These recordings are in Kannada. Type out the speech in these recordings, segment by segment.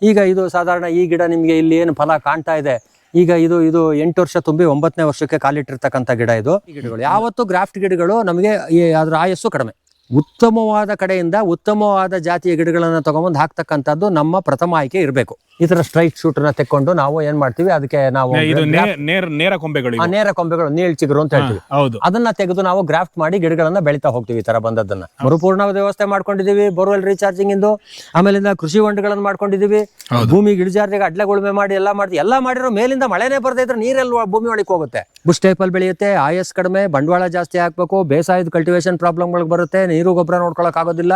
ಈಗ ಇದು ಸಾಧಾರಣ ಈ ಗಿಡ ನಿಮಗೆ ಇಲ್ಲಿ ಏನು ಫಲ ಕಾಣ್ತಾ ಇದೆ, ಈಗ ಇದು 8 ವರ್ಷ ತುಂಬಿ 9ನೇ ವರ್ಷಕ್ಕೆ ಕಾಲಿಟ್ಟಿರ್ತಕ್ಕಂಥ ಗಿಡ ಇದು. ಈ ಗಿಡಗಳು ಯಾವತ್ತು ಗ್ರಾಫ್ಟ್ ಗಿಡಗಳು ನಮಗೆ ಅದರ ಆಯಸ್ಸು ಕಡಿಮೆ. ಉತ್ತಮವಾದ ಕಡೆಯಿಂದ ಉತ್ತಮವಾದ ಜಾತಿಯ ಗಿಡಗಳನ್ನು ತಗೊಂಬಂದು ಹಾಕ್ತಕ್ಕಂಥದ್ದು ನಮ್ಮ ಪ್ರಥಮ ಆಯ್ಕೆ ಇರಬೇಕು. ಈ ತರ ಸ್ಟ್ರೈಟ್ ಶೂಟ್ ನ ತೆಕ್ಕೊಂಡು ನಾವು ಏನ್ ಮಾಡ್ತೀವಿ, ಅದಕ್ಕೆ ನಾವು ನೇರ ಕೊಂಬೆಗಳು ನೀಳ್ ಚಿಗುರು ಅಂತ ಹೇಳ್ತೀವಿ. ಅದನ್ನ ತೆಗೆದು ನಾವು ಗ್ರಾಫ್ಟ್ ಮಾಡಿ ಗಿಡಗಳನ್ನ ಬೆಳಿತಾ ಹೋಗ್ತೀವಿ. ಈ ತರ ಬಂದದ್ದನ್ನ ಮರುಪೂರ್ಣ ವ್ಯವಸ್ಥೆ ಮಾಡ್ಕೊಂಡಿದೀವಿ, ಬೋರ್ವೆಲ್ ರೀಚಾರ್ಜಿಂಗ್ ಇಂದು, ಆಮೇಲಿಂದ ಕೃಷಿ ಹೊಂಡಗಳನ್ನ ಮಾಡ್ಕೊಂಡಿದೀವಿ, ಭೂಮಿ ಗಿಡಜಾರಿಗೆ ಅಡ್ಲೆಗುಳುಮೆ ಮಾಡಿ ಎಲ್ಲ ಮಾಡಿರೋ ಮೇಲಿಂದ ಮಳೆನೇ ಬರ್ದೇ ಇದ್ರೆ ನೀರೆಲ್ಲ ಭೂಮಿ ಒಳಗೆ ಹೋಗುತ್ತೆ. ಬುಷ್ ಟೈಪಲ್ಲಿ ಬೆಳೆಯುತ್ತೆ, ಆಯಸ್ ಕಡಿಮೆ, ಬಂಡವಾಳ ಜಾಸ್ತಿ ಹಾಕ್ಬೇಕು, ಬೇಸಾಯದ ಕಲ್ಟಿವೇಶನ್ ಪ್ರಾಬ್ಲಮ್ಗಳಿಗೆ ಬರುತ್ತೆ, ನೀರು ಗೊಬ್ಬರ ನೋಡ್ಕೊಳಕ್ ಆಗೋದಿಲ್ಲ,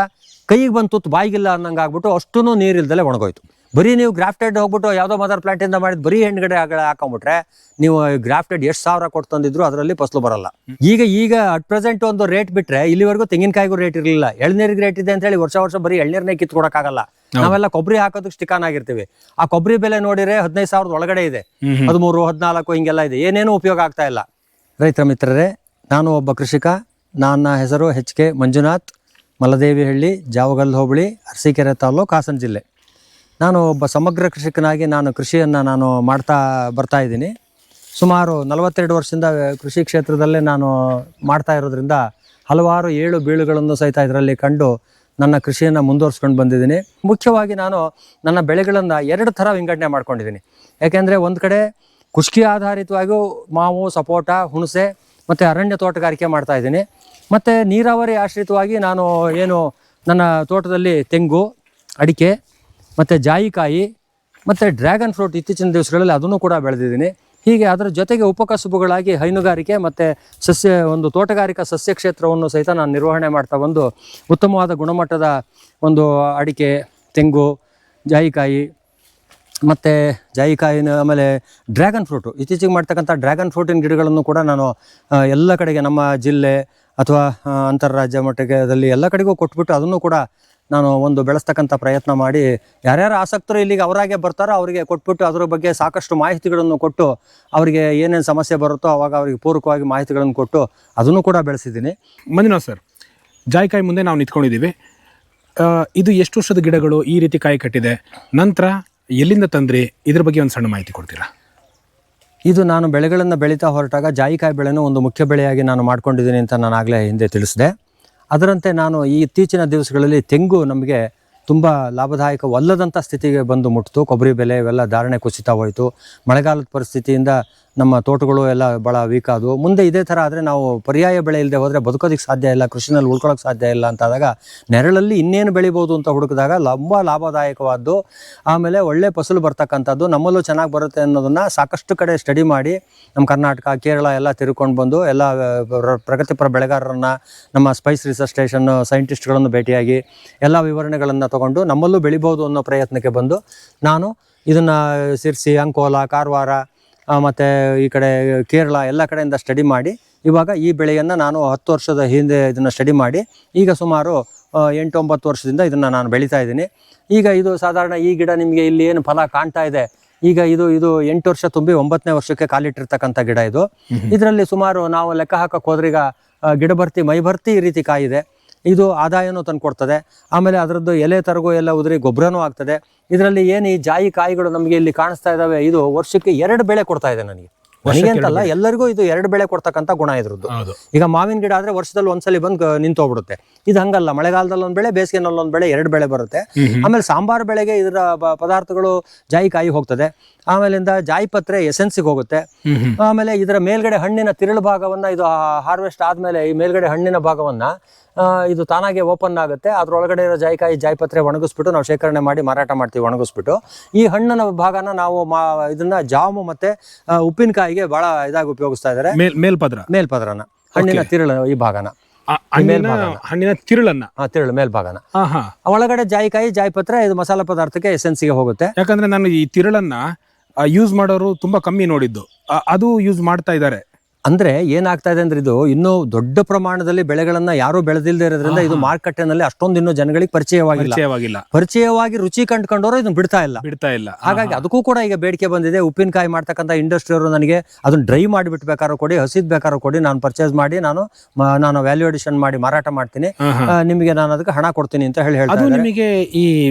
ಕೈಗೆ ಬಂತು ಬಾಯಿಗಿಲ್ಲ ಅನ್ನಂಗ ಆಗ್ಬಿಟ್ಟು ಅಷ್ಟೂ ನೀರಿಲ್ದಲೆ ಒಣಗೋಯ್ತು. ಬರೀ ನೀವು ಗ್ರಾಫ್ಟೆಡ್ ಹೋಗ್ಬಿಟ್ಟು ಯಾವುದೋ ಮದರ್ ಪ್ಲಾಂಟ್ ಇಂದ ಮಾಡಿದ್ ಬರೀ ಹೆಣ್ಗಡೆ ಹಾಕೊಂಡ್ಬಿಟ್ರೆ ನೀವು ಗ್ರಾಫ್ಟೆಡ್ ಎಷ್ಟು ಸಾವಿರ ಕೊಟ್ಟು ತಂದಿದ್ರು ಅದರಲ್ಲಿ ಫಸಲು ಬರಲ್ಲ. ಈಗ ಅಟ್ ಪ್ರೆಸೆಂಟ್ ಒಂದು ರೇಟ್ ಬಿಟ್ರೆ ಇಲ್ಲಿವರೆಗೂ ತೆಂಗಿನಕಾಯಿಗೂ ರೇಟ್ ಇರಲಿಲ್ಲ, ಎಳ್ನೀರಿಗೆ ರೇಟ್ ಇದೆ ಅಂತ ಹೇಳಿ ವರ್ಷ ಬರೀ ಎಳ್ನೀರ್ನೇ ಕಿತ್ಕೊಡಕ್ಕಾಗಲ್ಲ. ನಾವೆಲ್ಲ ಕೊಬ್ಬರಿ ಹಾಕೋದಕ್ಕೆ ಸ್ಟಿಕಾನ್ ಆಗಿರ್ತೀವಿ. ಆ ಕೊಬ್ಬರಿ ಬೆಲೆ ನೋಡಿದ್ರೆ 15,000 ಒಳಗಡೆ ಇದೆ, 13, 14 ಹಿಂಗೆಲ್ಲ ಇದೆ, ಏನೇನು ಉಪಯೋಗ ಆಗ್ತಾ ಇಲ್ಲ. ರೈತರ ಮಿತ್ರರೇ, ನಾನು ಒಬ್ಬ ಕೃಷಿಕ. ನನ್ನ ಹೆಸರು HK ಮಂಜುನಾಥ್, ಮಲದೇವಿಹಳ್ಳಿ, ಜಾವಗಲ್ ಹೋಬಳಿ, ಅರಸೀಕೆರೆ ತಾಲೂಕು, ಹಾಸನ ಜಿಲ್ಲೆ. ನಾನು ಒಬ್ಬ ಸಮಗ್ರ ಕೃಷಿಕನಾಗಿ ಕೃಷಿಯನ್ನು ಮಾಡ್ತಾ ಬರ್ತಾ ಇದ್ದೀನಿ. ಸುಮಾರು 42 ವರ್ಷದಿಂದ ಕೃಷಿ ಕ್ಷೇತ್ರದಲ್ಲೇ ನಾನು ಮಾಡ್ತಾ ಇರೋದ್ರಿಂದ ಹಲವಾರು ಏಳು ಬೀಳುಗಳನ್ನು ಸಹಿತ ಇದರಲ್ಲಿ ಕಂಡು ನನ್ನ ಕೃಷಿಯನ್ನು ಮುಂದುವರ್ಸ್ಕೊಂಡು ಬಂದಿದ್ದೀನಿ. ಮುಖ್ಯವಾಗಿ ನಾನು ನನ್ನ ಬೆಳೆಗಳನ್ನು 2 ಥರ ವಿಂಗಡಣೆ ಮಾಡ್ಕೊಂಡಿದ್ದೀನಿ. ಯಾಕೆಂದರೆ ಒಂದು ಕಡೆ ಖುಷ್ಕಿ ಆಧಾರಿತವಾಗಿಯೂ ಮಾವು, ಸಪೋಟ, ಹುಣಸೆ ಮತ್ತು ಅರಣ್ಯ ತೋಟಗಾರಿಕೆ ಮಾಡ್ತಾ ಇದ್ದೀನಿ. ಮತ್ತು ನೀರಾವರಿ ಆಶ್ರಿತವಾಗಿ ನಾನು ನನ್ನ ತೋಟದಲ್ಲಿ ತೆಂಗು, ಅಡಿಕೆ ಮತ್ತು ಜಾಯಿಕಾಯಿ ಮತ್ತು ಡ್ರ್ಯಾಗನ್ ಫ್ರೂಟ್ ಇತ್ತೀಚಿನ ದಿವಸಗಳಲ್ಲಿ ಅದನ್ನು ಕೂಡ ಬೆಳೆದಿದ್ದೀನಿ. ಹೀಗೆ ಅದರ ಜೊತೆಗೆ ಉಪಕಸುಬುಗಳಾಗಿ ಹೈನುಗಾರಿಕೆ ಮತ್ತು ಒಂದು ತೋಟಗಾರಿಕಾ ಸಸ್ಯ ಕ್ಷೇತ್ರವನ್ನು ಸಹಿತ ನಾನು ನಿರ್ವಹಣೆ ಮಾಡ್ತಾ ಬಂದು ಉತ್ತಮವಾದ ಗುಣಮಟ್ಟದ ಒಂದು ಅಡಿಕೆ, ತೆಂಗು, ಜಾಯಿಕಾಯಿ ಆಮೇಲೆ ಡ್ರ್ಯಾಗನ್ ಫ್ರೂಟು, ಇತ್ತೀಚೆಗೆ ಮಾಡ್ತಕ್ಕಂಥ ಡ್ರ್ಯಾಗನ್ ಫ್ರೂಟಿನ ಗಿಡಗಳನ್ನು ಕೂಡ ನಾನು ಎಲ್ಲ ಕಡೆಗೆ ನಮ್ಮ ಜಿಲ್ಲೆ ಅಥವಾ ಅಂತಾರಾಜ್ಯ ಮಟ್ಟದಲ್ಲಿ ಎಲ್ಲ ಕಡೆಗೂ ಕೊಟ್ಬಿಟ್ಟು ಅದನ್ನು ಕೂಡ ನಾನು ಒಂದು ಬೆಳೆಸ್ತಕ್ಕಂಥ ಪ್ರಯತ್ನ ಮಾಡಿ, ಯಾರ್ಯಾರು ಆಸಕ್ತರು ಇಲ್ಲಿಗೆ ಅವರಾಗೆ ಬರ್ತಾರೋ ಅವರಿಗೆ ಕೊಟ್ಬಿಟ್ಟು ಅದರ ಬಗ್ಗೆ ಸಾಕಷ್ಟು ಮಾಹಿತಿಗಳನ್ನು ಕೊಟ್ಟು ಅವರಿಗೆ ಏನೇನು ಸಮಸ್ಯೆ ಬರುತ್ತೋ ಅವಾಗ ಅವರಿಗೆ ಪೂರಕವಾಗಿ ಮಾಹಿತಿಗಳನ್ನು ಕೊಟ್ಟು ಅದನ್ನು ಕೂಡ ಬೆಳೆಸಿದ್ದೀನಿ. ಮಂಜುನಾಥ್ ಸರ್, ಜಾಯಿಕಾಯಿ ಮುಂದೆ ನಾವು ನಿಂತ್ಕೊಂಡಿದ್ದೀವಿ. ಇದು ಎಷ್ಟು ವರ್ಷದ ಗಿಡಗಳು ಈ ರೀತಿ ಕಾಯಿ ಕಟ್ಟಿದೆ, ನಂತರ ಎಲ್ಲಿಂದ ತಂದ್ರಿ, ಇದ್ರ ಬಗ್ಗೆ ಒಂದು ಸಣ್ಣ ಮಾಹಿತಿ ಕೊಡ್ತೀರಾ? ಇದು ನಾನು ಬೆಳೆಗಳನ್ನು ಬೆಳೀತಾ ಹೊರಟಾಗ ಜಾಯಿಕಾಯಿ ಬೆಳೆನೂ ಒಂದು ಮುಖ್ಯ ಬೆಳೆಯಾಗಿ ನಾನು ಮಾಡ್ಕೊಂಡಿದ್ದೀನಿ ಅಂತ ನಾನು ಆಗಲೇ ಹಿಂದೆ ತಿಳಿಸಿದೆ. ಅದರಂತೆ ನಾನು ಈ ಇತ್ತೀಚಿನ ದಿವಸಗಳಲ್ಲಿ ತೆಂಗು ನಮಗೆ ತುಂಬ ಲಾಭದಾಯಕವಲ್ಲದಂಥ ಸ್ಥಿತಿಗೆ ಬಂದು ಮುಟ್ಟಿತು. ಕೊಬ್ಬರಿ ಬೆಲೆ ಇವೆಲ್ಲ ಧಾರಣೆ ಕುಸಿತ ಹೋಯಿತು. ಮಳೆಗಾಲದ ಪರಿಸ್ಥಿತಿಯಿಂದ ನಮ್ಮ ತೋಟಗಳು ಎಲ್ಲ ಭಾಳ ವೀಕ್ ಆದವು. ಮುಂದೆ ಇದೇ ಥರ ಆದರೆ ನಾವು ಪರ್ಯಾಯ ಬೆಳೆ ಇಲ್ಲದೆ ಹೋದರೆ ಬದುಕೋದಕ್ಕೆ ಸಾಧ್ಯ ಇಲ್ಲ, ಕೃಷಿನಲ್ಲಿ ಉಳ್ಕೊಳ್ಳೋಕೆ ಸಾಧ್ಯ ಇಲ್ಲ ಅಂತಾದಾಗ ನೆರಳಲ್ಲಿ ಇನ್ನೇನು ಬೆಳಿಬೋದು ಅಂತ ಹುಡುಕಿದಾಗ ತುಂಬ ಲಾಭದಾಯಕವಾದ್ದು, ಆಮೇಲೆ ಒಳ್ಳೆ ಫಸಲು ಬರ್ತಕ್ಕಂಥದ್ದು, ನಮ್ಮಲ್ಲೂ ಚೆನ್ನಾಗಿ ಬರುತ್ತೆ ಅನ್ನೋದನ್ನು ಸಾಕಷ್ಟು ಕಡೆ ಸ್ಟಡಿ ಮಾಡಿ ನಮ್ಮ ಕರ್ನಾಟಕ, ಕೇರಳ ಎಲ್ಲ ತಿರ್ಕೊಂಡು ಬಂದು ಎಲ್ಲ ಪ್ರಗತಿಪರ ಬೆಳೆಗಾರರನ್ನು, ನಮ್ಮ ಸ್ಪೈಸ್ ರಿಸರ್ಚ್ ಸ್ಟೇಷನ್ ಸೈಂಟಿಸ್ಟ್ಗಳನ್ನು ಭೇಟಿಯಾಗಿ ಎಲ್ಲ ವಿವರಣೆಗಳನ್ನು ತಗೊಂಡು ನಮ್ಮಲ್ಲೂ ಬೆಳಿಬೋದು ಅನ್ನೋ ಪ್ರಯತ್ನಕ್ಕೆ ಬಂದು ನಾನು ಇದನ್ನು ಸಿರ್ಸಿ, ಅಂಕೋಲ, ಕಾರವಾರ ಮತ್ತು ಈ ಕಡೆ ಕೇರಳ ಎಲ್ಲ ಕಡೆಯಿಂದ ಸ್ಟಡಿ ಮಾಡಿ ಇವಾಗ ಈ ಬೆಳೆಯನ್ನು ನಾನು 10 ವರ್ಷದ ಹಿಂದೆ ಇದನ್ನು ಸ್ಟಡಿ ಮಾಡಿ ಈಗ ಸುಮಾರು 8-9 ವರ್ಷದಿಂದ ಇದನ್ನು ನಾನು ಬೆಳೀತಾ ಇದ್ದೀನಿ. ಈಗ ಇದು ಸಾಧಾರಣ ಈ ಗಿಡ ನಿಮಗೆ ಇಲ್ಲಿ ಏನು ಫಲ ಕಾಣ್ತಾ ಇದೆ, ಈಗ ಇದು 8 ವರ್ಷ ತುಂಬಿ 9ನೇ ವರ್ಷಕ್ಕೆ ಕಾಲಿಟ್ಟಿರ್ತಕ್ಕಂಥ ಗಿಡ ಇದು. ಇದರಲ್ಲಿ ಸುಮಾರು ನಾವು ಲೆಕ್ಕ ಹಾಕಕ್ಕೆ ಹೋದ್ರೆ ಈಗ ಗಿಡ ಭರ್ತಿ, ಮೈ ಭರ್ತಿ ಈ ರೀತಿ ಕಾಯಿದೆ. ಇದು ಆದಾಯನೂ ತಂದು ಕೊಡ್ತದೆ. ಆಮೇಲೆ ಅದರದ್ದು ಎಲೆ ತರಗು ಎಲ್ಲ ಉದುರಿ ಗೊಬ್ಬರನೂ ಆಗ್ತದೆ. ಇದರಲ್ಲಿ ಏನು ಈ ಜಾಯಿ ಕಾಯಿಗಳು ನಮಗೆ ಇಲ್ಲಿ ಕಾಣಿಸ್ತಾ ಇದ್ದಾವೆ, ಇದು ವರ್ಷಕ್ಕೆ 2 ಬೆಳೆ ಕೊಡ್ತಾ ಇದೆ ನನಗೆ ಅಂತಲ್ಲ, ಎಲ್ಲರಿಗೂ ಇದು 2 ಬೆಳೆ ಕೊಡ್ತಕ್ಕಂಥ ಗುಣ ಇದ್ರದ್ದು. ಈಗ ಮಾವಿನ ಗಿಡ ಆದ್ರೆ ವರ್ಷದಲ್ಲಿ ಒಂದ್ಸಲಿ ಬಂದು ನಿಂತೋಗ್ಬಿಡುತ್ತೆ. ಇದು ಹಂಗಲ್ಲ, ಮಳೆಗಾಲದಲ್ಲಿ 1 ಬೆಳೆ, ಬೇಸಿಗೆನಲ್ಲಿ 1 ಬೆಳೆ, 2 ಬೆಳೆ ಬರುತ್ತೆ. ಆಮೇಲೆ ಸಾಂಬಾರು ಬೆಳೆಗೆ ಇದರ ಪದಾರ್ಥಗಳು ಜಾಯಿಕಾಯಿ ಹೋಗ್ತದೆ. ಆಮೇಲಿಂದ ಜಾಯಿಪತ್ರೆ ಎಸೆನ್ಸಿಗೆ ಹೋಗುತ್ತೆ. ಆಮೇಲೆ ಇದರ ಮೇಲ್ಗಡೆ ಹಣ್ಣಿನ ತಿರುಳು ಭಾಗವನ್ನ ಇದು ಹಾರ್ವೆಸ್ಟ್ ಆದ್ಮೇಲೆ ಈ ಮೇಲ್ಗಡೆ ಹಣ್ಣಿನ ಭಾಗವನ್ನ ಇದು ತಾನಾಗೆ ಓಪನ್ ಆಗುತ್ತೆ. ಅದ್ರೊಳಗಡೆ ಇರೋ ಜಾಯಿಪತ್ರೆ ಒಣಗಿಸ್ಬಿಟ್ಟು ನಾವು ಶೇಖರಣೆ ಮಾಡಿ ಮಾರಾಟ ಮಾಡ್ತೀವಿ. ಒಣಗಿಸ್ಬಿಟ್ಟು ಈ ಹಣ್ಣಿನ ಭಾಗನ ನಾವು ಇದನ್ನ ಜಾಮು ಮತ್ತೆ ಉಪ್ಪಿನಕಾಯಿಗೆ ಬಹಳ ಇದಾಗಿ ಉಪಯೋಗಿಸ್ತಾ ಇದ್ದಾರೆ. ಮೇಲ್ಪದ್ರನ ಹಣ್ಣಿನ ತಿರುಳು ಈ ಭಾಗನ, ಹಣ್ಣಿನ ತಿರುಳು ಮೇಲ್ಭಾಗನ, ಒಳಗಡೆ ಜಾಯಿಕಾಯಿ, ಜಾಯಿಪತ್ರೆ ಇದು ಮಸಾಲಾ ಪದಾರ್ಥಕ್ಕೆ ಎಸೆನ್ಸಿಗೆ ಹೋಗುತ್ತೆ. ಯಾಕಂದ್ರೆ ನಾನು ಈ ತಿರುಳನ್ನ ಯೂಸ್ ಮಾಡೋರು ತುಂಬಾ ಕಮ್ಮಿ ನೋಡಿದ್ದು, ಅದು ಯೂಸ್ ಮಾಡ್ತಾ ಇದ್ದಾರೆ. ಅಂದ್ರೆ ಏನಾಗ್ತಾ ಇದೆ ಅಂದ್ರೆ ಇದು ಇನ್ನೂ ದೊಡ್ಡ ಪ್ರಮಾಣದಲ್ಲಿ ಬೆಳೆಗಳನ್ನ ಯಾರು ಬೆಳೆದಿಲ್ಲದೆ ಇರೋದ್ರಿಂದ ಇದು ಮಾರುಕಟ್ಟೆನಲ್ಲಿ ಅಷ್ಟೊಂದು ಇನ್ನೂ ಜನಗಳಿಗೆ ಪರಿಚಯವಾಗಿ ರುಚಿ ಕಂಡುಕೊಂಡವರು ಇದನ್ನ ಬಿಡ್ತಾ ಇಲ್ಲ. ಹಾಗಾಗಿ ಅದಕ್ಕೂ ಕೂಡ ಈಗ ಬೇಡಿಕೆ ಬಂದಿದೆ. ಉಪ್ಪಿನಕಾಯಿ ಮಾಡ್ತಕ್ಕಂಥ ಇಂಡಸ್ಟ್ರಿಯವರು ನನಗೆ ಅದನ್ನ ಡ್ರೈ ಮಾಡಿಬಿಟ್ಟು ಬೇಕಾದ್ರೂ ಕೊಡಿ, ಹಸಿದ್ ಬೇಕಾದ್ರೂ ಕೊಡಿ, ನಾನು ಪರ್ಚೇಸ್ ಮಾಡಿ ನಾನು ವ್ಯಾಲ್ಯೂ ಅಡಿಷನ್ ಮಾಡಿ ಮಾರಾಟ ಮಾಡ್ತೀನಿ, ನಿಮಗೆ ನಾನು ಅದಕ್ಕೆ ಹಣ ಕೊಡ್ತೀನಿ ಅಂತ ಹೇಳ್ತಾರೆ. ನಿಮಗೆ ಈ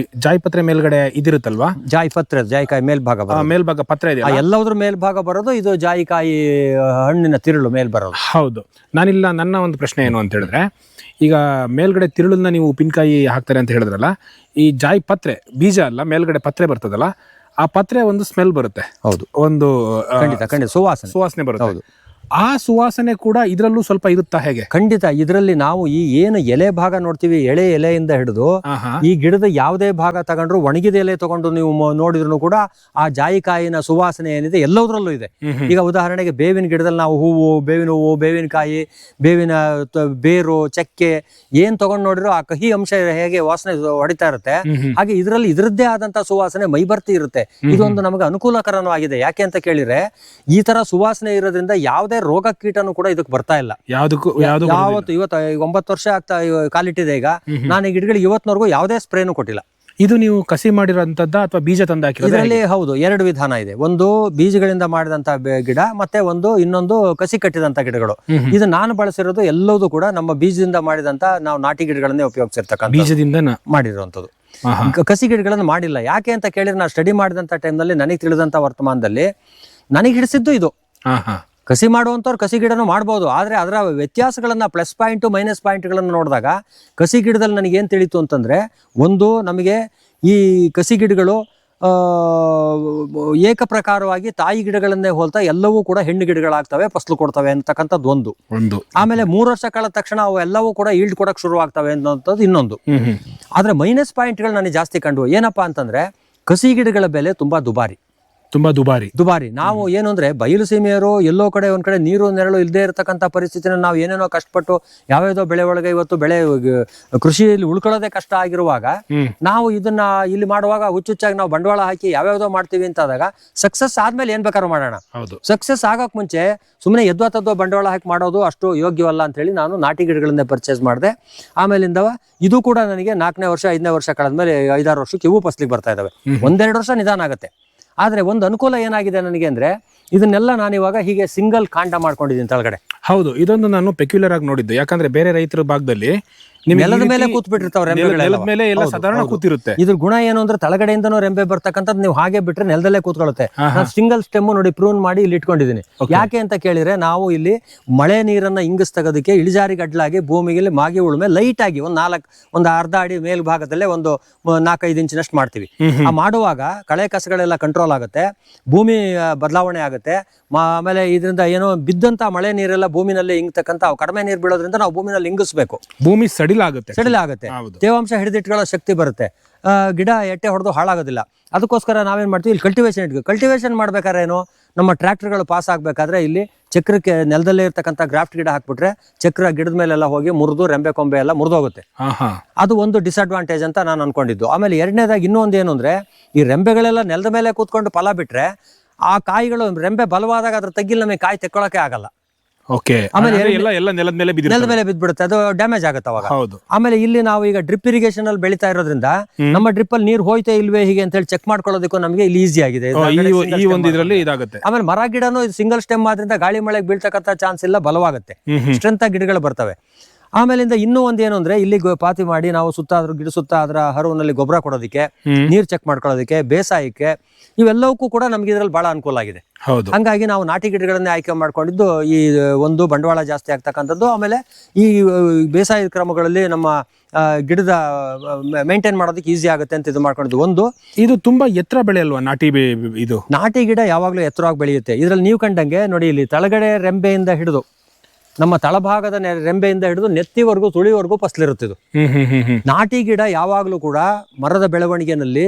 ಜಾಯಿಪತ್ರೆ ಮೇಲ್ಗಡೆ ಇದಿರುತ್ತಲ್ವಾ, ಜಾಯಿಕಾಯಿ ಮೇಲ್ಭಾಗ ಪತ್ರ ಇದೆ, ಎಲ್ಲದ್ರ ಮೇಲ್ಭಾಗ ಬರೋದು ಇದು ಜಾಯಿಕಾಯಿ ಹಣ್ಣಿನ ತಿರುಳು ಮೇಲ್ ಬರೋದು. ಹೌದು. ನನ್ನ ಒಂದು ಪ್ರಶ್ನೆ ಏನು ಅಂತ ಹೇಳಿದ್ರೆ, ಈಗ ಮೇಲ್ಗಡೆ ತಿರುಳನ್ನ ನೀವು ಉಪ್ಪಿನಕಾಯಿ ಹಾಕ್ತಾರೆ ಅಂತ ಹೇಳಿದ್ರಲ್ಲ, ಈ ಜಾಯಿ ಪತ್ರೆ ಬೀಜ ಅಲ್ಲ, ಮೇಲ್ಗಡೆ ಪತ್ರೆ ಬರ್ತದಲ್ಲ, ಆ ಪತ್ರೆ ಒಂದು ಸ್ಮೆಲ್ ಬರುತ್ತೆ. ಹೌದು, ಒಂದು ಖಂಡಿತ ಸುವಾಸನೆ ಬರುತ್ತೆ. ಹೌದು. ಆ ಸುವಾಸನೆ ಕೂಡ ಇದ್ರಲ್ಲೂ ಸ್ವಲ್ಪ ಇರುತ್ತಾ ಹೇಗೆ? ಖಂಡಿತ. ಇದರಲ್ಲಿ ನಾವು ಈ ಏನು ಎಲೆ ಭಾಗ ನೋಡ್ತೀವಿ, ಎಳೆ ಎಲೆಯಿಂದ ಹಿಡಿದು ಈ ಗಿಡದ ಯಾವುದೇ ಭಾಗ ತಗೊಂಡ್ರು, ಒಣಗಿದ ಎಲೆ ತಗೊಂಡು ನೀವು ನೋಡಿದ್ರು ಕೂಡ ಆ ಜಾಯಿಕಾಯಿನ ಸುವಾಸನೆ ಏನಿದೆ ಎಲ್ಲದರಲ್ಲೂ ಇದೆ. ಈಗ ಉದಾಹರಣೆಗೆ ಬೇವಿನ ಗಿಡದಲ್ಲಿ ನಾವು ಬೇವಿನ ಹೂವು, ಬೇವಿನಕಾಯಿ, ಬೇವಿನ ಬೇರು, ಚಕ್ಕೆ ಏನ್ ತಗೊಂಡು ನೋಡಿದ್ರು ಆ ಕಹಿ ಅಂಶ ಹೇಗೆ ವಾಸನೆ ಹೊಡಿತಾ ಇರುತ್ತೆ, ಹಾಗೆ ಇದರಲ್ಲಿ ಇದರದ್ದೇ ಆದಂತ ಸುವಾಸನೆ ಮೈಬರ್ತಿ ಇರುತ್ತೆ. ಇದೊಂದು ನಮಗೆ ಅನುಕೂಲಕರನೂ ಆಗಿದೆ. ಯಾಕೆ ಅಂತ ಕೇಳಿದ್ರೆ, ಈ ತರ ಸುವಾಸನೆ ಇರೋದ್ರಿಂದ ಯಾವುದೇ ರೋಗ ಕೀಟನು ಕೂಡ ಇದಕ್ಕೆ ಬರ್ತಾ ಇಲ್ಲ. ಇವತ್ತು 9 ವರ್ಷ ಆಗ್ತಾ ಕಾಲಿಟ್ಟಿದೆ. ಈಗ ನಾನು ಈ ಗಿಡಗಳಿಗೆ ಇವತ್ತಿನವರೆಗೂ ಯಾವುದೇ ಸ್ಪ್ರೇನು ಕೊಟ್ಟಿಲ್ಲ. ಇದು ನೀವು ಕಸಿ ಮಾಡಿರೋಂಥದ್ದ ಅಥವಾ ಬೀಜ ತಂದು ಹಾಕಿರೋದು? ಇದರಲ್ಲಿ ಹೌದು, 2 ವಿಧಾನ ಇದೆ. ಒಂದು ಬೀಜಗಳಿಂದ ಮಾಡಿದಂತ ಗಿಡ, ಮತ್ತೆ ಇನ್ನೊಂದು ಕಸಿ ಕಟ್ಟಿದಂತ ಗಿಡಗಳು. ಇದು ನಾನು ಬಳಸಿರೋದು ಎಲ್ಲದೂ ಕೂಡ ನಮ್ಮ ಬೀಜದಿಂದ ಮಾಡಿದಂತ, ನಾವು ನಾಟಿ ಗಿಡಗಳನ್ನೇ ಉಪಯೋಗಿಸಿರ್ತಕ್ಕಂಥ, ಬೀಜದಿಂದ ಮಾಡಿರುವಂತದ್ದು. ಕಸಿ ಗಿಡಗಳನ್ನು ಮಾಡಿಲ್ಲ. ಯಾಕೆ ಅಂತ ಕೇಳಿದ್ರೆ, ನಾನು ಸ್ಟಡಿ ಮಾಡಿದಂತ ಟೈಮ್ನಲ್ಲಿ ನನಗೆ ತಿಳಿದಂತ ವರ್ತಮಾನದಲ್ಲಿ ನನಗೆ ಹಿಡಿಸಿದ್ದು ಇದು. ಕಸಿ ಮಾಡುವಂಥವ್ರು ಕಸಿ ಗಿಡನೂ ಮಾಡ್ಬೋದು, ಆದರೆ ಅದರ ವ್ಯತ್ಯಾಸಗಳನ್ನ ಪ್ಲಸ್ ಪಾಯಿಂಟು ಮೈನಸ್ ಪಾಯಿಂಟ್ಗಳನ್ನು ನೋಡಿದಾಗ ಕಸಿ ಗಿಡದಲ್ಲಿ ನನಗೇನು ತಿಳಿತು ಅಂತಂದರೆ, ಒಂದು ನಮಗೆ ಈ ಕಸಿ ಗಿಡಗಳು ಏಕಪ್ರಕಾರವಾಗಿ ತಾಯಿ ಗಿಡಗಳನ್ನೇ ಹೋಲ್ತಾ ಎಲ್ಲವೂ ಕೂಡ ಹೆಣ್ಣು ಗಿಡಗಳಾಗ್ತವೆ, ಫಸಲು ಕೊಡ್ತವೆ ಅಂತಕ್ಕಂಥದ್ದು ಒಂದು. ಆಮೇಲೆ 3 ವರ್ಷ ಕಳೆದ ತಕ್ಷಣ ಅವು ಎಲ್ಲವೂ ಕೂಡ ಈಲ್ಡ್ ಕೊಡಕ್ಕೆ ಶುರು ಆಗ್ತವೆ ಅನ್ನೋಂಥದ್ದು ಇನ್ನೊಂದು. ಆದರೆ ಮೈನಸ್ ಪಾಯಿಂಟ್ಗಳು ನನಗೆ ಜಾಸ್ತಿ ಕಂಡು. ಏನಪ್ಪಾ ಅಂತಂದ್ರೆ, ಕಸಿ ಗಿಡಗಳ ಬೆಲೆ ತುಂಬಾ ದುಬಾರಿ. ನಾವು ಏನು ಅಂದ್ರೆ, ಬಯಲು ಸೀಮೆಯರು ಎಲ್ಲೋ ಕಡೆ ಒಂದ್ ಕಡೆ ನೀರು ನೆರಳು ಇಲ್ಲದೆ ಇರತಕ್ಕಂಥ ಪರಿಸ್ಥಿತಿನ ನಾವು ಏನೇನೋ ಕಷ್ಟಪಟ್ಟು ಯಾವ್ಯಾವುದೋ ಬೆಳೆ ಒಳಗೆ ಇವತ್ತು ಕೃಷಿಯಲ್ಲಿ ಉಳ್ಕೊಳ್ಳೋದೇ ಕಷ್ಟ ಆಗಿರುವಾಗ, ನಾವು ಇದನ್ನ ಇಲ್ಲಿ ಮಾಡುವಾಗ ಹುಚ್ಚುಚ್ಚಾಗಿ ನಾವು ಬಂಡವಾಳ ಹಾಕಿ ಯಾವ್ಯಾವುದೋ ಮಾಡ್ತೀವಿ ಅಂತ ಆದಾಗ, ಸಕ್ಸಸ್ ಆದ್ಮೇಲೆ ಏನ್ ಬೇಕಾದ್ರೂ ಮಾಡೋಣ. ಸಕ್ಸಸ್ ಆಗಕ್ ಮುಂಚೆ ಸುಮ್ಮನೆ ಎದ್ವಾ ಬಂಡವಾಳ ಹಾಕಿ ಮಾಡೋದು ಅಷ್ಟು ಯೋಗ್ಯವಲ್ಲ ಅಂತ ಹೇಳಿ ನಾನು ನಾಟಿ ಗಿಡಗಳನ್ನೇ ಪರ್ಚೇಸ್ ಮಾಡಿದೆ. ಆಮೇಲಿಂದ ಇದು ಕೂಡ ನನಗೆ 4ನೇ ವರ್ಷ 5ನೇ ವರ್ಷ ಕಳೆದ್ಮೇಲೆ 5-6 ವರ್ಷಕ್ಕೆ ಇವು ಫಸಲಿಗೆ ಬರ್ತಾ ಇದಾವೆ. 1-2 ವರ್ಷ ನಿಧಾನ ಆಗುತ್ತೆ. ಆದ್ರೆ ಒಂದು ಅನುಕೂಲ ಏನಾಗಿದೆ ನನಗೆ ಅಂದ್ರೆ, ಇದನ್ನೆಲ್ಲ ನಾನು ಇವಾಗ ಹೀಗೆ ಸಿಂಗಲ್ ಕಾಂಡ ಮಾಡ್ಕೊಂಡಿದ್ದೀನಿ ತಳಗಡೆ. ಹೌದು, ಇದೊಂದು ನಾನು ಪೆಕ್ಯುಲರ್ ಆಗಿ ನೋಡಿದ್ದು. ಯಾಕಂದ್ರೆ ಬೇರೆ ರೈತರ ಭಾಗದಲ್ಲಿ ನೆಲದ ಮೇಲೆ ಕೂತ್ಬಿಟ್ಟಿರ್ತಾವೆ, ಸಾಧಾರಣ ಕೂತಿರುತ್ತೆ. ಇದ್ರ ಗುಣ ಏನು ಅಂದ್ರೆ, ತಳಗಡೆಯಿಂದನೂ ರೆಂಬೆ ಬರ್ತಕ್ಕಂಥದ್ದು ನೀವು ಹಾಗೆ ಬಿಟ್ರೆ ನೆಲದಲ್ಲೇ ಕೂತ್ಕೊಳ್ಳುತ್ತೆ. ನಾನು ಸಿಂಗಲ್ ಸ್ಟೆಮ್ ನೋಡಿ ಪ್ರೂನ್ ಮಾಡಿ ಇಲ್ಲಿ ಇಟ್ಕೊಂಡಿದ್ದೀನಿ. ಯಾಕೆ ಅಂತ ಕೇಳಿದ್ರೆ, ನಾವು ಇಲ್ಲಿ ಮಳೆ ನೀರನ್ನ ಇಂಗಿಸ್ ತೆಗೋದಕ್ಕೆ ಇಳಿಜಾರಿಗೆ ಅಡ್ಲಾಗಿ ಭೂಮಿಗೆ ಮಾಗಿ ಉಳುಮೆ ಲೈಟ್ ಆಗಿ ಒಂದು ಅರ್ಧ ಅಡಿ ಮೇಲ್ಭಾಗದಲ್ಲೇ ಒಂದು 4-5 ಇಂಚಿನಷ್ಟು ಮಾಡ್ತೀವಿ. ಆ ಮಾಡುವಾಗ ಕಳೆ ಕಸಗಳೆಲ್ಲ ಕಂಟ್ರೋಲ್ ಆಗುತ್ತೆ, ಭೂಮಿ ಬದಲಾವಣೆ ಆಗುತ್ತೆ. ಆಮೇಲೆ ಇದರಿಂದ ಏನೋ ಬಿದ್ದಂತ ಮಳೆ ನೀರೆಲ್ಲ ಭೂಮಿನಲ್ಲಿ ಇಂಗ್ತಕ್ಕಂಥ, ಕಡಿಮೆ ನೀರು ಬೀಳೋದ್ರಿಂದ ನಾವು ಭೂಮಿನಲ್ಲಿ ಇಂಗಿಸ್ಬೇಕು. ಭೂಮಿ ಸಡಿಲಾಗುತ್ತೆ, ತೇವಾಂಶ ಹಿಡಿದಿಟ್ಕೊಳ್ಳೋ ಶಕ್ತಿ ಬರುತ್ತೆ. ಗಿಡ ಎಟ್ಟೆ ಹೊಡೆದು ಹಾಳಾಗೋದಿಲ್ಲ. ಅದಕ್ಕೋಸ್ಕರ ನಾವೇನ್ ಮಾಡ್ತೀವಿ, ಇಲ್ಲಿ ಕಲ್ಟಿವೇಶನ್ ಮಾಡ್ಬೇಕಾದ್ರೆ ಏನು, ನಮ್ಮ ಟ್ರ್ಯಾಕ್ಟರ್ಗಳು ಪಾಸ್ ಆಗ್ಬೇಕಾದ್ರೆ ಇಲ್ಲಿ ಚಕ್ರಕ್ಕೆ ನೆಲದಲ್ಲೇ ಇರ್ತಕ್ಕಂಥ ಗ್ರಾಫ್ಟ್ ಗಿಡ ಹಾಕ್ಬಿಟ್ರೆ ಚಕ್ರ ಗಿಡದ ಮೇಲೆಲ್ಲ ಹೋಗಿ ಮುರಿದು ರೆಂಬೆ ಕೊಂಬೆ ಎಲ್ಲ ಮುರಿದೋಗುತ್ತೆ. ಅದು ಒಂದು ಡಿಸ್ಅಡ್ವಾಂಟೇಜ್ ಅಂತ ನಾನು ಅನ್ಕೊಂಡಿದ್ದು. ಆಮೇಲೆ ಎರಡನೇದಾಗಿ ಇನ್ನೊಂದು ಏನು ಅಂದ್ರೆ, ಈ ರೆಂಬೆಗಳೆಲ್ಲ ನೆಲದ ಮೇಲೆ ಕೂತ್ಕೊಂಡು ಫಲ ಬಿಟ್ರೆ ಆ ಕಾಯಿಗಳು ರೆಂಬೆ ಬಲವಾದಾಗ ಅದ್ರ ತಗ್ಗಿಲ್ ನಮಗೆ ಕಾಯಿ ತೆಕ್ಕೊಳ್ಳೋಕೆ ಆಗಲ್ಲ. ಆಮೇಲೆ ನೆಲದ ಮೇಲೆ ಬಿದ್ಬಿಡುತ್ತೆ, ಅದು ಡ್ಯಾಮೇಜ್ ಆಗುತ್ತೆ ಅವಾಗ. ಆಮೇಲೆ ಇಲ್ಲಿ ನಾವು ಈಗ ಡ್ರಿಪ್ ಇರಿಗೇಷನ್ ಅಲ್ಲಿ ಬೆಳೀತಾ ಇರೋದ್ರಿಂದ ನಮ್ಮ ಡ್ರಿಪ್ ಅಲ್ಲಿ ನೀರು ಹೋಯ್ತಾ ಇಲ್ವೇ ಹೀಗೆ ಅಂತ ಹೇಳಿ ಚೆಕ್ ಮಾಡ್ಕೊಳ್ಳೋದಕ್ಕೂ ನಮಗೆ ಇಲ್ಲಿ ಈಸಿ ಆಗಿದೆ. ಆಮೇಲೆ ಮರ ಗಿಡನು ಸಿಂಗಲ್ ಸ್ಟೆಮ್ ಆದ್ರಿಂದ ಗಾಳಿ ಮಳೆಗೆ ಬೀಳ್ತಕ್ಕಂಥ ಚಾನ್ಸ್ ಇಲ್ಲ, ಬಲವಾಗುತ್ತೆ, ಸ್ಟ್ರೆಂತ್ ಆಗಿ ಗಿಡಗಳು ಬರ್ತವೆ. ಆಮೇಲಿಂದ ಇನ್ನೂ ಒಂದೇನು ಅಂದ್ರೆ, ಇಲ್ಲಿ ಪಾತಿ ಮಾಡಿ ನಾವು ಗಿಡ ಸುತ್ತ ಅದರ ಹರುವಿನಲ್ಲಿ ಗೊಬ್ಬರ ಕೊಡೋದಕ್ಕೆ, ನೀರ್ ಚೆಕ್ ಮಾಡ್ಕೊಳ್ಳೋದಕ್ಕೆ, ಬೇಸಾಯಕ್ಕೆ, ಇವೆಲ್ಲವಕ್ಕೂ ಕೂಡ ನಮ್ಗೆ ಇದ್ರಲ್ಲಿ ಬಹಳ ಅನುಕೂಲ ಆಗಿದೆ. ಹಂಗಾಗಿ ನಾವು ನಾಟಿ ಗಿಡಗಳನ್ನೇ ಆಯ್ಕೆ ಮಾಡ್ಕೊಂಡಿದ್ದು. ಈ ಒಂದು ಬಂಡವಾಳ ಜಾಸ್ತಿ ಆಗ್ತಕ್ಕಂಥದ್ದು, ಆಮೇಲೆ ಈ ಬೇಸಾಯ ಕ್ರಮಗಳಲ್ಲಿ ನಮ್ಮ ಗಿಡದ ಮೇಂಟೈನ್ ಮಾಡೋದಕ್ಕೆ ಈಸಿ ಆಗುತ್ತೆ ಅಂತ ಇದು ಮಾಡ್ಕೊಂಡಿದ್ದು. ಇದು ತುಂಬಾ ಎತ್ತರ ಬೆಳೆ ಅಲ್ವಾ ನಾಟಿ ಗಿಡ ಯಾವಾಗ್ಲೂ ಎತ್ತರವಾಗಿ ಬೆಳೆಯುತ್ತೆ. ಇದ್ರಲ್ಲಿ ನೀವು ಕಂಡಂಗೆ ನೋಡಿ, ಇಲ್ಲಿ ತಳಗಡೆ ರೆಂಬೆಯಿಂದ ಹಿಡಿದು ನಮ್ಮ ತಳಭಾಗದ ರೆಂಬೆಯಿಂದ ಹಿಡಿದು ನೆತ್ತಿವರೆಗೂ ತುಳಿವರೆಗೂ ಫಸಲಿರುತ್ತಿದ್ದು. ನಾಟಿ ಗಿಡ ಯಾವಾಗ್ಲೂ ಕೂಡ ಮರದ ಬೆಳವಣಿಗೆನಲ್ಲಿ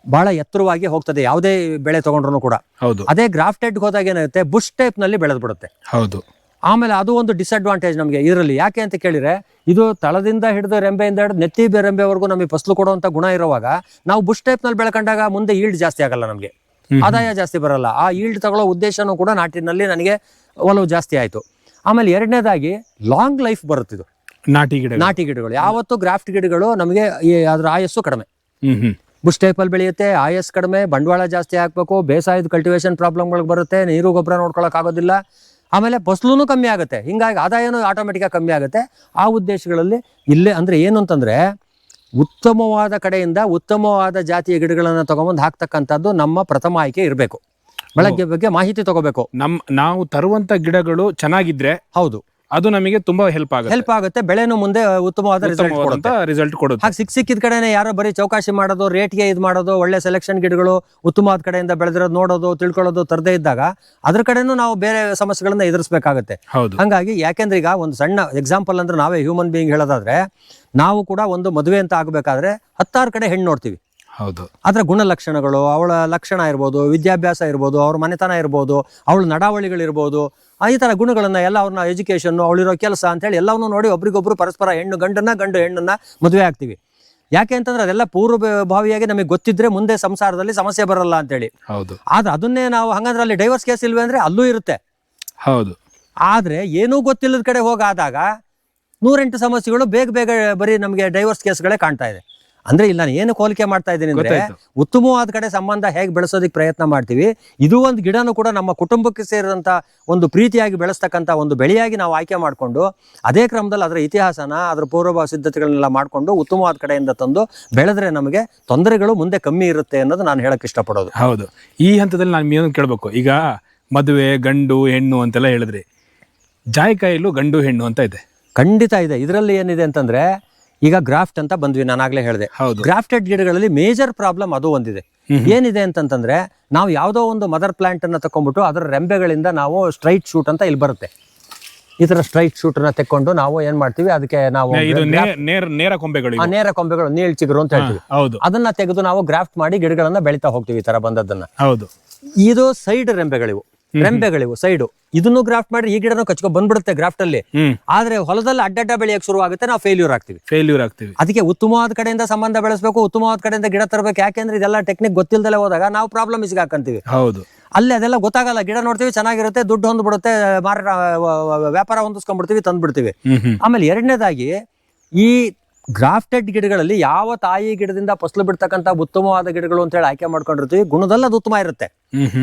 ಬಹಳ ಎತ್ತರವಾಗಿ ಹೋಗ್ತದೆ, ಯಾವುದೇ ಬೆಳೆ ತಗೊಂಡ್ರು ಕೂಡ. ಅದೇ ಗ್ರಾಫ್ಟೆಡ್ ಹೋದಾಗ ಏನಾಗುತ್ತೆ, ಬುಷ್ ಟೈಪ್ ನಲ್ಲಿ ಬೆಳೆದ್ ಬಿಡುತ್ತೆ. ಆಮೇಲೆ ಅದು ಒಂದು ಡಿಸ್ಅಡ್ವಾಂಟೇಜ್ ನಮಗೆ ಇದರಲ್ಲಿ. ಯಾಕೆ ಅಂತ ಕೇಳಿದ್ರೆ, ಇದು ತಳದಿಂದ ಹಿಡಿದು ರೆಂಬೆಯಿಂದ ಹಿಡಿದು ನೆತ್ತಿ ರೆಂಬೆವರೆಗೂ ನಮಗೆ ಫಸಲು ಕೊಡುವಂತ ಗುಣ ಇರುವಾಗ ನಾವು ಬುಷ್ ಟೈಪ್ ನಲ್ಲಿ ಬೆಳ್ಕೊಂಡಾಗ ಮುಂದೆ ಈಲ್ಡ್ ಜಾಸ್ತಿ ಆಗಲ್ಲ ನಮಗೆ. ಆದಾಯ ಜಾಸ್ತಿ ಬರಲ್ಲ. ಆ ಈಲ್ಡ್ ತಗೊಳ್ಳೋ ಉದ್ದೇಶನೂ ಕೂಡ ನಾಟಿನಲ್ಲಿ ನನಗೆ ಒಲವು ಜಾಸ್ತಿ ಆಯ್ತು. ಆಮೇಲೆ ಎರಡನೇದಾಗಿ ಲಾಂಗ್ ಲೈಫ್ ಬರುತ್ತಿದ್ದು ನಾಟಿ ಗಿಡಗಳು. ಯಾವತ್ತು ಗ್ರಾಫ್ಟ್ ಗಿಡಗಳು ನಮಗೆ ಅದ್ರ ಆಯಸ್ಸು ಕಡಿಮೆ. ಬುಷ್ ಟೈಪಲ್ಲಿ ಬೆಳೆಯುತ್ತೆ, ಆಯಸ್ ಕಡಿಮೆ, ಬಂಡವಾಳ ಜಾಸ್ತಿ ಹಾಕ್ಬೇಕು, ಬೇಸಾಯದ ಕಲ್ಟಿವೇಶನ್ ಪ್ರಾಬ್ಲಮ್ಗಳಿಗೆ ಬರುತ್ತೆ, ನೀರು ಗೊಬ್ಬರ ನೋಡ್ಕೊಳಕ್ ಆಗೋದಿಲ್ಲ, ಆಮೇಲೆ ಫಸಲೂ ಕಮ್ಮಿ ಆಗುತ್ತೆ, ಹಿಂಗಾಗಿ ಆದಾಯನೂ ಆಟೋಮೆಟಿಕ್ಕಾಗಿ ಕಮ್ಮಿ ಆಗುತ್ತೆ. ಆ ಉದ್ದೇಶಗಳಲ್ಲಿ ಇಲ್ಲೇ ಅಂದ್ರೆ ಏನು ಅಂತಂದ್ರೆ ಉತ್ತಮವಾದ ಕಡೆಯಿಂದ ಉತ್ತಮವಾದ ಜಾತಿಯ ಗಿಡಗಳನ್ನು ತಗೊಂಬಂದು ಹಾಕ್ತಕ್ಕಂಥದ್ದು ನಮ್ಮ ಪ್ರಥಮ ಆಯ್ಕೆ ಇರಬೇಕು. ಬೆಳಗ್ಗೆ ಬಗ್ಗೆ ಮಾಹಿತಿ ತಗೋಬೇಕು. ನಾವು ತರುವಂತ ಗಿಡಗಳು ಚೆನ್ನಾಗಿದ್ರೆ ಹೌದು ಅದು ನಮಗೆ ತುಂಬಾ ಹೆಲ್ಪ್ ಆಗುತ್ತೆ. ಬೆಳೆನೂ ಮುಂದೆ ಉತ್ತಮವಾದ ರಿಸಲ್ಟ್ ಕೊಡುತ್ತೆ. ಹಾಗೆ ಸಿಕ್ಕಿದ ಕಡೆನೆ ಯಾರೋ ಬರೀ ಚೌಕಾಶಿ ಮಾಡೋದು, ರೇಟ್ಗೆ ಇದು ಮಾಡೋದು, ಒಳ್ಳೆ ಸೆಲೆಕ್ಷನ್ ಗಿಡಗಳು ಉತ್ತಮವಾದ ಕಡೆಯಿಂದ ಬೆಳೆದಿರೋದು ನೋಡೋದು, ತಿಳ್ಕೊಳ್ಳೋದು ತರದೇ ಇದ್ದಾಗ ಅದ್ರ ಕಡೆನೂ ನಾವು ಬೇರೆ ಸಮಸ್ಯೆಗಳನ್ನ ಎದುರಿಸಬೇಕಾಗುತ್ತೆ. ಹಂಗಾಗಿ ಯಾಕೆಂದ್ರೆ ಈಗ ಒಂದು ಸಣ್ಣ ಎಕ್ಸಾಂಪಲ್ ಅಂದ್ರೆ ನಾವೇ ಹ್ಯೂಮನ್ ಬೀಯಿಂಗ್ ಹೇಳೋದಾದ್ರೆ ನಾವು ಕೂಡ ಒಂದು ಮದುವೆ ಅಂತ ಆಗಬೇಕಾದ್ರೆ 10 ಕಡೆ ಹೆಣ್ಣು ನೋಡ್ತೀವಿ. ಅದರ ಗುಣಲಕ್ಷಣಗಳು, ಅವಳ ಲಕ್ಷಣ ಇರ್ಬೋದು, ವಿದ್ಯಾಭ್ಯಾಸ ಇರ್ಬೋದು, ಅವ್ರ ಮನೆತನ ಇರ್ಬೋದು, ಅವಳ ನಡಾವಳಿಗಳಿರ್ಬೋದು, ಈ ಥರ ಗುಣಗಳನ್ನ ಎಲ್ಲ ಅವ್ರನ್ನ ಎಜುಕೇಶನ್, ಅವಳಿರೋ ಕೆಲಸ ಅಂತೇಳಿ ಎಲ್ಲವನ್ನೂ ನೋಡಿ ಒಬ್ರಿಗೊಬ್ರು ಪರಸ್ಪರ ಗಂಡು ಹೆಣ್ಣನ್ನ ಮದುವೆ ಆಗ್ತೀವಿ. ಯಾಕೆ ಅಂತಂದ್ರೆ ಅದೆಲ್ಲ ಪೂರ್ವಭಾವಿಯಾಗಿ ನಮಗೆ ಗೊತ್ತಿದ್ರೆ ಮುಂದೆ ಸಂಸಾರದಲ್ಲಿ ಸಮಸ್ಯೆ ಬರಲ್ಲ ಅಂತೇಳಿ. ಆದ್ರೆ ಅದನ್ನೇ ನಾವು ಹಂಗಂದ್ರೆ ಅಲ್ಲಿ ಡೈವರ್ಸ್ ಕೇಸ್ ಇಲ್ವೇ ಅಂದ್ರೆ ಅಲ್ಲೂ ಇರುತ್ತೆ. ಆದ್ರೆ ಏನೂ ಗೊತ್ತಿಲ್ಲದ ಕಡೆ ಹೋಗಾದಾಗ 108 ಸಮಸ್ಯೆಗಳು ಬೇಗ ಬರೀ ನಮಗೆ ಡೈವರ್ಸ್ ಕೇಸ್ಗಳೇ ಕಾಣ್ತಾ ಇದೆ. ಅಂದ್ರೆ ಇಲ್ಲಿ ನಾನು ಏನು ಹೋಲಿಕೆ ಮಾಡ್ತಾ ಇದ್ದೀನಿ ಅಂದ್ರೆ ಉತ್ತಮವಾದ ಕಡೆ ಸಂಬಂಧ ಹೇಗೆ ಬೆಳೆಸೋದಕ್ಕೆ ಪ್ರಯತ್ನ ಮಾಡ್ತೀವಿ. ಇದು ಒಂದು ಗಿಡನೂ ಕೂಡ ನಮ್ಮ ಕುಟುಂಬಕ್ಕೆ ಸೇರಿದಂತ ಒಂದು ಪ್ರೀತಿಯಾಗಿ ಬೆಳೆಸ್ತಕ್ಕಂಥ ಒಂದು ಬೆಳೆಯಾಗಿ ನಾವು ಆಯ್ಕೆ ಮಾಡಿಕೊಂಡು ಅದೇ ಕ್ರಮದಲ್ಲಿ ಅದರ ಇತಿಹಾಸನ, ಅದರ ಪೂರ್ವಭಾವ ಸಿದ್ಧತೆಗಳನ್ನೆಲ್ಲ ಮಾಡಿಕೊಂಡು ಉತ್ತಮವಾದ ಕಡೆಯಿಂದ ತಂದು ಬೆಳೆದ್ರೆ ನಮಗೆ ತೊಂದರೆಗಳು ಮುಂದೆ ಕಮ್ಮಿ ಇರುತ್ತೆ ಅನ್ನೋದು ನಾನು ಹೇಳಕ್ ಇಷ್ಟಪಡೋದು. ಹೌದು. ಈ ಹಂತದಲ್ಲಿ ನಾನು ಏನು ಕೇಳಬೇಕು, ಈಗ ಮದುವೆ ಗಂಡು ಹೆಣ್ಣು ಅಂತೆಲ್ಲ ಹೇಳಿದ್ರಿ, ಜಾಯಿಕಾಯಿಲು ಗಂಡು ಹೆಣ್ಣು ಅಂತ ಇದೆ. ಖಂಡಿತ ಇದೆ. ಇದರಲ್ಲಿ ಏನಿದೆ ಅಂತಂದ್ರೆ ಈಗ ಗ್ರಾಫ್ಟ್ ಅಂತ ಬಂದ್ವಿ, ನಾನಾಗ್ಲೇ ಹೇಳಿದೆ. ಗ್ರಾಫ್ಟೆಡ್ ಗಿಡಗಳಲ್ಲಿ ಮೇಜರ್ ಪ್ರಾಬ್ಲಮ್ ಅದು ಒಂದಿದೆ. ಏನಿದೆ ಅಂತಂದ್ರೆ ನಾವು ಯಾವುದೋ ಒಂದು ಮದರ್ ಪ್ಲಾಂಟ್ ಅನ್ನ ತಕೊಂಡ್ಬಿಟ್ಟು ಅದರ ರೆಂಬೆಗಳಿಂದ ನಾವು ಸ್ಟ್ರೈಟ್ ಶೂಟ್ ಅಂತ ಇಲ್ಲಿ ಬರುತ್ತೆ, ಈ ತರ ಸ್ಟ್ರೈಟ್ ಶೂಟ್ ನ ತೆಕ್ಕೊಂಡು ನಾವು ಏನ್ ಮಾಡ್ತೀವಿ, ಅದಕ್ಕೆ ನಾವು ನೇರ ಕೊಂಬೆಗಳು ನೀಳ್ ಚಿಗುರು ಅಂತ ಹೇಳ್ತೀವಿ. ಅದನ್ನ ತೆಗೆದು ನಾವು ಗ್ರಾಫ್ಟ್ ಮಾಡಿ ಗಿಡಗಳನ್ನ ಬೆಳಿತಾ ಹೋಗ್ತೀವಿ. ಈ ತರ ಬಂದದ್ದನ್ನ. ಇದು ಸೈಡ್ ರೆಂಬೆಗಳಿವು ಸೈಡು. ಇದನ್ನು ಗ್ರಾಫ್ಟ್ ಮಾಡಿ ಈ ಗಿಡನೂ ಕಚ್ಕೊ ಬಂದ್ಬಿಡುತ್ತೆ ಗ್ರಾಫ್ಟ್ ಅಲ್ಲಿ. ಆದ್ರೆ ಹೊಲದಲ್ಲಿ ಅಡ್ಡಡ್ಡ ಬೆಳೆಯಕ್ಕೆ ಶುರು ಆಗುತ್ತೆ, ನಾವು ಫೇಲ್ಯೂರ್ ಆಗ್ತೀವಿ. ಅದಕ್ಕೆ ಉತ್ತಮವಾದ ಕಡೆಯಿಂದ ಸಂಬಂಧ ಬೆಳೆಸಬೇಕು, ಉತ್ತಮವಾದ ಕಡೆಯಿಂದ ಗಿಡ ತರಬೇಕು. ಯಾಕೆಂದ್ರೆ ಇದೆಲ್ಲ ಟೆಕ್ನಿಕ್ ಗೊತ್ತಿಲ್ಲದಲ್ಲೇ ಹೋದಾಗ ನಾವು ಪ್ರಾಬ್ಲಮ್ ಹಾಕಂತೀವಿ. ಅಲ್ಲಿ ಅದೆಲ್ಲ ಗೊತ್ತಾಗಲ್ಲ. ಗಿಡ ನೋಡ್ತೀವಿ, ಚೆನ್ನಾಗಿರುತ್ತೆ, ದುಡ್ಡು ಹೊಂದ್ಬಿಡುತ್ತೆ, ವ್ಯಾಪಾರ ಹೊಂದಿಸ್ಕೊಂಡ್ಬಿಡ್ತೀವಿ, ತಂದ್ಬಿಡ್ತೀವಿ. ಆಮೇಲೆ ಎರಡನೇದಾಗಿ ಈ ಗ್ರಾಫ್ಟೆಡ್ ಗಿಡಗಳಲ್ಲಿ ಯಾವ ತಾಯಿ ಗಿಡದಿಂದ ಫಸಲು ಬಿಡ್ತಕ್ಕಂಥ ಉತ್ತಮವಾದ ಗಿಡಗಳು ಅಂತ ಹೇಳಿ ಆಯ್ಕೆ ಮಾಡ್ಕೊಂಡಿರ್ತೀವಿ, ಗುಣದಲ್ಲಿ ಅದು ಉತ್ತಮ ಇರುತ್ತೆ.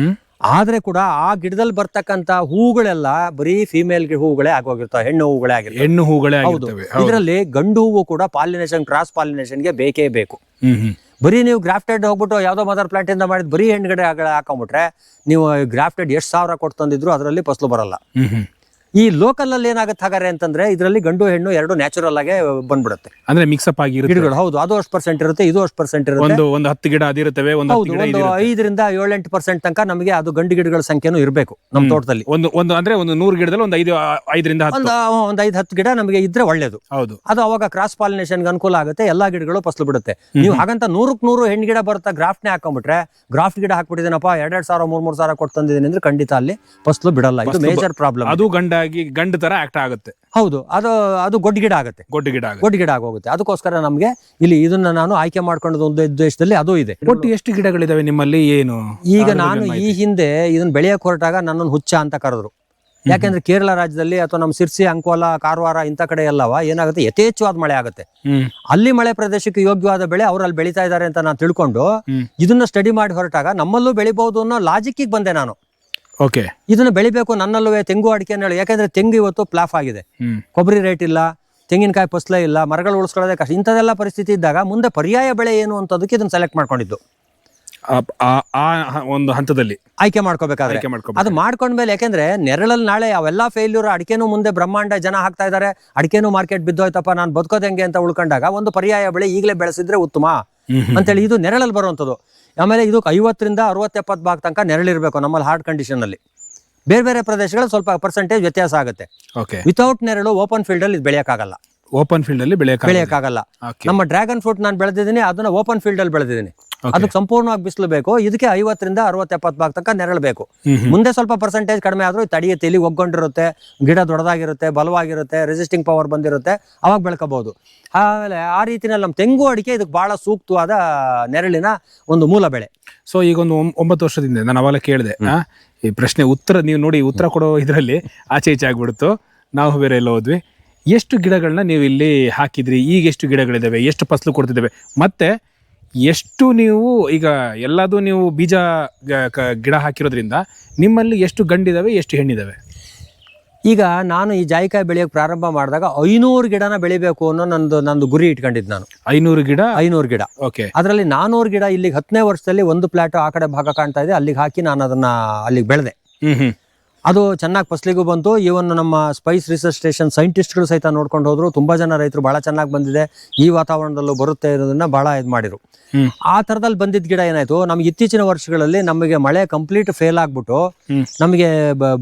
ಆದ್ರೆ ಕೂಡ ಆ ಗಿಡದಲ್ಲಿ ಬರ್ತಕ್ಕಂತ ಹೂಗಳೆಲ್ಲ ಬರೀ ಫಿಮೇಲ್ ಹೂಗಳೇ ಆಗೋಗಿರ್ತಾವೆ, ಹೆಣ್ಣು ಹೂಗಳೇ. ಹೌದು. ಇದರಲ್ಲಿ ಗಂಡು ಹೂವು ಕೂಡ ಕ್ರಾಸ್ ಪಾಲಿನೇಷನ್ಗೆ ಬೇಕೇ ಬೇಕು. ಬರೀ ನೀವು ಗ್ರಾಫ್ಟೆಡ್ ಹೋಗ್ಬಿಟ್ಟು ಯಾವ್ದೋ ಮದರ್ ಪ್ಲಾಂಟ್ ಇಂದ ಮಾಡಿದ್ ಬರೀ ಹೆಣ್ಣುಗಡೆ ಹಾಕೊಂಡ್ಬಿಟ್ರೆ ನೀವು ಗ್ರಾಫ್ಟೆಡ್ ಎಷ್ಟು ಸಾವಿರ ಕೊಟ್ಟು ತಂದಿದ್ರು ಅದರಲ್ಲಿ ಫಸಲು ಬರಲ್ಲ. ಈ ಲೋಕಲ್ ಅಲ್ಲಿ ಏನಾಗುತ್ತೆ ಹಾಗಾರೆ ಅಂತಂದ್ರೆ ಇದರಲ್ಲಿ ಗಂಡು ಹೆಣ್ಣು ಎರಡು ನ್ಯಾಚುರಲ್ ಆಗಿ ಬಂದ್ಬಿಡುತ್ತೆ, ಅಂದ್ರೆ ಮಿಕ್ಸ್ಅಪ್ ಆಗಿ ಗಿಡಗಳು. ಹೌದು, ಅದು ಅಷ್ಟು ಪರ್ಸೆಂಟ್ ಇರುತ್ತೆ, ಇದು ಅಷ್ಟು ಪರ್ಸೆಂಟ್ ಇರುತ್ತೆ. ಒಂದು 10 ಗಿಡ ಅದಿರುತ್ತವೆ, ಒಂದು 5ರಿಂದ 7-8% ತನಕ ನಮಗೆ ಅದು ಗಂಡು ಗಿಡಗಳ ಸಂಖ್ಯೆನೂ ಇರಬೇಕು ನಮ್ಮ ತೋಟದಲ್ಲಿ. ಅಂದ್ರೆ ಒಂದು 100 ಗಿಡದಲ್ಲಿ ಒಂದು 5ರಿಂದ 10 ಗಿಡ ನಮಗೆ ಇದ್ರೆ ಒಳ್ಳೇದು. ಹೌದು, ಅದು ಅವಾಗ ಕ್ರಾಸ್ ಪಾಲಿನೇಷನ್ಗೆ ಅನುಕೂಲ ಆಗುತ್ತೆ, ಎಲ್ಲಾ ಗಿಡಗಳು ಫಸಲು ಬಿಡುತ್ತೆ. ನೀವು ಹಾಗಂತ 100ಕ್ಕೆ 100 ಹೆಣ್ಣು ಗಿಡ ಬರುತ್ತಾ ಗ್ರಾಫ್ಟ್ನೇ ಹಾಕೊಂಡ್ಬಿಟ್ರೆ, ಗ್ರಾಫ್ಟ್ ಗಿಡ ಹಾಕ್ಬಿಟ್ಟಿದ್ದೀನಪ್ಪ 2,000 3,000 ಕೊಟ್ಟು ತಂದಿದ್ದೀನಿ ಅಂದ್ರೆ ಖಂಡಿತ ಅಲ್ಲಿ ಫಸಲು ಬಿಡಲ್ಲ. ಇದು ಮೇಜರ್ ಪ್ರಾಬ್ಲಮ್. ಅದು ಗಂಡು ತರ ಆಕ್ಟ್ ಆಗುತ್ತೆ. ಹೌದು, ಅದು ಗೊಡ್ಡ ಗಿಡ ಆಗುತ್ತೆ, ಗೊಡ್ಡ ಗಿಡ ಆಗೋಗುತ್ತೆ. ಅದಕ್ಕೋಸ್ಕರ ನಮ್ಗೆ ಇಲ್ಲಿ ಇದನ್ನ ನಾನು ಆಯ್ಕೆ ಮಾಡ್ಕೊಂಡ ಒಂದು ಉದ್ದೇಶದಲ್ಲಿ ಅದು ಇದೆ. ಒಟ್ಟು ಎಷ್ಟು ಗಿಡಗಳಿದಾವೆ ನಿಮ್ಮಲ್ಲಿ? ಏನು ಈಗ ನಾನು ಈ ಹಿಂದೆ ಇದನ್ನ ಬೆಳೆಯಕ್ ಹೊರಟಾಗ ನನ್ನನ್ನು ಹುಚ್ಚ ಅಂತ ಕರೆದ್ರು. ಯಾಕೆಂದ್ರೆ ಕೇರಳ ರಾಜ್ಯದಲ್ಲಿ ಅಥವಾ ನಮ್ಮ ಸಿರ್ಸಿ, ಅಂಕೋಲ, ಕಾರವಾರ ಇಂಥ ಕಡೆ ಎಲ್ಲವ ಏನಾಗುತ್ತೆ, ಯಥೇಚ್ಛವಾದ ಮಳೆ ಆಗುತ್ತೆ. ಅಲ್ಲಿ ಮಳೆ ಪ್ರದೇಶಕ್ಕೆ ಯೋಗ್ಯವಾದ ಬೆಳೆ ಅವ್ರು ಅಲ್ಲಿ ಬೆಳೀತಾ ಇದಾರೆ ಅಂತ ನಾನು ತಿಳ್ಕೊಂಡು ಇದನ್ನ ಸ್ಟಡಿ ಮಾಡಿ ಹೊರಟಾಗ ನಮ್ಮಲ್ಲೂ ಬೆಳಿಬಹುದು ಅನ್ನೋ ಲಾಜಿಕ್ಕಿಗೆ ಬಂದೆ ನಾನು. ಇದನ್ನ ಬೆಳಿಬೇಕು ನನ್ನಲ್ಲೂ ತೆಂಗು ಅಡಿಕೆ ಹೇಳಿ. ಯಾಕಂದ್ರೆ ತೆಂಗು ಇವತ್ತು ಪ್ಲಾಫ್ ಆಗಿದೆ, ಕೊಬ್ಬರಿ ರೇಟ್ ಇಲ್ಲ, ತೆಂಗಿನಕಾಯಿ ಫಸಲೇ ಇಲ್ಲ, ಮರಗಳು ಉಳಿಸ್ಕೊಳ್ಳೋದೇ ಕಷ್ಟ. ಇಂಥದೆಲ್ಲ ಪರಿಸ್ಥಿತಿ ಇದ್ದಾಗ ಮುಂದೆ ಪರ್ಯಾಯ ಬೆಳೆ ಏನು ಅಂತದಕ್ಕೆ ಇದನ್ನ ಸೆಲೆಕ್ಟ್ ಮಾಡ್ಕೊಂಡಿದ್ದು. ಒಂದು ಹಂತದಲ್ಲಿ ಆಯ್ಕೆ ಮಾಡ್ಕೋಬೇಕಾದ್ರೆ ಅದು ಮಾಡ್ಕೊಂಡ್ಮೇಲೆ, ಯಾಕೆಂದ್ರೆ ನೆರಳಲ್ಲಿ ನಾಳೆ ಅವೆಲ್ಲ ಫೇಲ್ಯೂರ್, ಅಡಿಕೆನೂ ಮುಂದೆ ಬ್ರಹ್ಮಾಂಡ ಜನ ಹಾಕ್ತಾ ಇದಾರೆ, ಅಡಿಕೆನೂ ಮಾರ್ಕೆಟ್ ಬಿದ್ದೋಯ್ತಪ್ಪ, ನಾನು ಬದುಕೋದು ಹೆಂಗೆ ಅಂತ ಉಳ್ಕೊಂಡಾಗ ಒಂದು ಪರ್ಯಾಯ ಬೆಳೆ ಈಗಲೇ ಬೆಳೆಸಿದ್ರೆ ಉತ್ತಮ ಅಂತೇಳಿ ಇದು ನೆರಳಲ್ಲಿ ಬರುವಂಥದ್ದು. ಆಮೇಲೆ ಇದು 50ರಿಂದ 60-70 ಭಾಗ ತನಕ ನೆರಳಿರ್ಬೇಕು ನಮ್ಮಲ್ಲಿ ಹಾರ್ಡ್ ಕಂಡೀಷನ್ ಅಲ್ಲಿ. ಬೇರೆ ಬೇರೆ ಪ್ರದೇಶಗಳಲ್ಲಿ ಸ್ವಲ್ಪ ಪರ್ಸೆಂಟೇಜ್ ವ್ಯತ್ಯಾಸ ಆಗುತ್ತೆ. ವಿತೌಟ್ ನೆರಳು ಓಪನ್ ಫೀಲ್ಡ್ ಅಲ್ಲಿ ಬೆಳೆಯಕ್ಕಾಗಲ್ಲ. ಓಪನ್ ಫೀಲ್ಡ್ ಅಲ್ಲಿ ಬೆಳೆಯಕ್ಕಾಗಲ್ಲ. ನಮ್ಮ ಡ್ರ್ಯಾಗನ್ ಫ್ರೂಟ್ ನಾನು ಬೆಳೆದಿದ್ದೀನಿ, ಅದನ್ನ ಓಪನ್ ಫೀಲ್ಡ್ ಅಲ್ಲಿ ಬೆಳೆದಿದ್ದೀನಿ. ಅದಕ್ಕೆ ಸಂಪೂರ್ಣವಾಗಿ ಬಿಸಿಲು ಬೇಕು. ಇದಕ್ಕೆ 50ರಿಂದ 60-70 ಭಾಗ ತನಕ ನೆರಳು ಬೇಕು. ಮುಂದೆ ಸ್ವಲ್ಪ ಪರ್ಸೆಂಟೇಜ್ ಕಡಿಮೆ ಆದ್ರೂ ತಡಿಯುತ್ತೆ, ಎಲಿಗೆ ಒಗ್ಗೊಂಡಿರುತ್ತೆ, ಗಿಡ ದೊಡ್ಡದಾಗಿರುತ್ತೆ, ಬಲವಾಗಿರುತ್ತೆ, ರೆಸಿಸ್ಟಿಂಗ್ ಪವರ್ ಬಂದಿರುತ್ತೆ, ಅವಾಗ ಬೆಳ್ಕೋಬಹುದು. ಆಮೇಲೆ ಆ ರೀತಿನಲ್ಲಿ ನಮ್ಮ ತೆಂಗು ಅಡಿಕೆ ಇದಕ್ಕೆ ಬಹಳ ಸೂಕ್ತವಾದ ನೆರಳಿನ ಒಂದು ಮೂಲ ಬೆಳೆ. ಸೊ ಈಗ ಒಂದು 9 ವರ್ಷದಿಂದ ನಾನು ಅವಾಗ ಕೇಳಿದೆ ಈ ಪ್ರಶ್ನೆ ಉತ್ತರ ನೀವು ನೋಡಿ ಉತ್ತರ ಕೊಡೋ ಇದರಲ್ಲಿ ಆಚೆ ಈಚೆ ಆಗ್ಬಿಡ್ತು. ನಾವು ಬೇರೆ ಎಲ್ಲ ಹೋದ್ವಿ. ಎಷ್ಟು ಗಿಡಗಳನ್ನ ನೀವು ಇಲ್ಲಿ ಹಾಕಿದ್ರಿ, ಈಗ ಎಷ್ಟು ಗಿಡಗಳಿದಾವೆ, ಎಷ್ಟು ಫಸಲು ಕೊಡ್ತಿದ್ದಾವೆ, ಮತ್ತೆ ಎಷ್ಟು ನೀವು ಈಗ ಎಲ್ಲದೂ ನೀವು ಬೀಜ ಗಿಡ ಹಾಕಿರೋದ್ರಿಂದ ನಿಮ್ಮಲ್ಲಿ ಎಷ್ಟು ಗಂಡಿದಾವೆ, ಎಷ್ಟು ಹೆಣ್ಣಿದಾವೆ? ಈಗ ನಾನು ಈ ಜಾಯಿಕಾಯಿ ಬೆಳೆಯೋಕೆ ಪ್ರಾರಂಭ ಮಾಡಿದಾಗ 500 ಗಿಡನ ಬೆಳಿಬೇಕು ಅನ್ನೋ ನಂದು ಗುರಿ ಇಟ್ಕೊಂಡಿದ್ದು ನಾನು. 500 ಗಿಡ. ಓಕೆ. ಅದರಲ್ಲಿ 400 ಗಿಡ ಇಲ್ಲಿಗೆ 10ನೇ ವರ್ಷದಲ್ಲಿ ಒಂದು ಪ್ಲಾಟ್ ಆ ಕಡೆ ಭಾಗ ಕಾಣ್ತಾ ಇದೆ, ಅಲ್ಲಿಗೆ ಹಾಕಿ ನಾನು ಅದನ್ನ ಅಲ್ಲಿಗೆ ಬೆಳೆದೆ. ಅದು ಚೆನ್ನಾಗಿ ಫಸಲಿಗೂ ಬಂತು. ಇವನ್ ನಮ್ಮ ಸ್ಪೈಸ್ ರಿಸರ್ಚ್ ಸ್ಟೇಷನ್ ಸೈಂಟಿಸ್ಟ್ಗಳು ಸಹಿತ ನೋಡ್ಕೊಂಡು ಹೋದ್ರು. ತುಂಬಾ ಜನ ರೈತರು ಬಹಳ ಚೆನ್ನಾಗಿ ಬಂದಿದೆ, ಈ ವಾತಾವರಣದಲ್ಲೂ ಬರುತ್ತೆ ಅನ್ನೋದನ್ನ ಬಹಳ ಇದು ಮಾಡಿರು. ಆ ತರದಲ್ಲಿ ಬಂದಿದ್ದ ಗಿಡ ಏನಾಯ್ತು, ನಮ್ಗೆ ಇತ್ತೀಚಿನ ವರ್ಷಗಳಲ್ಲಿ ನಮಗೆ ಮಳೆ ಕಂಪ್ಲೀಟ್ ಫೇಲ್ ಆಗ್ಬಿಟ್ಟು ನಮಗೆ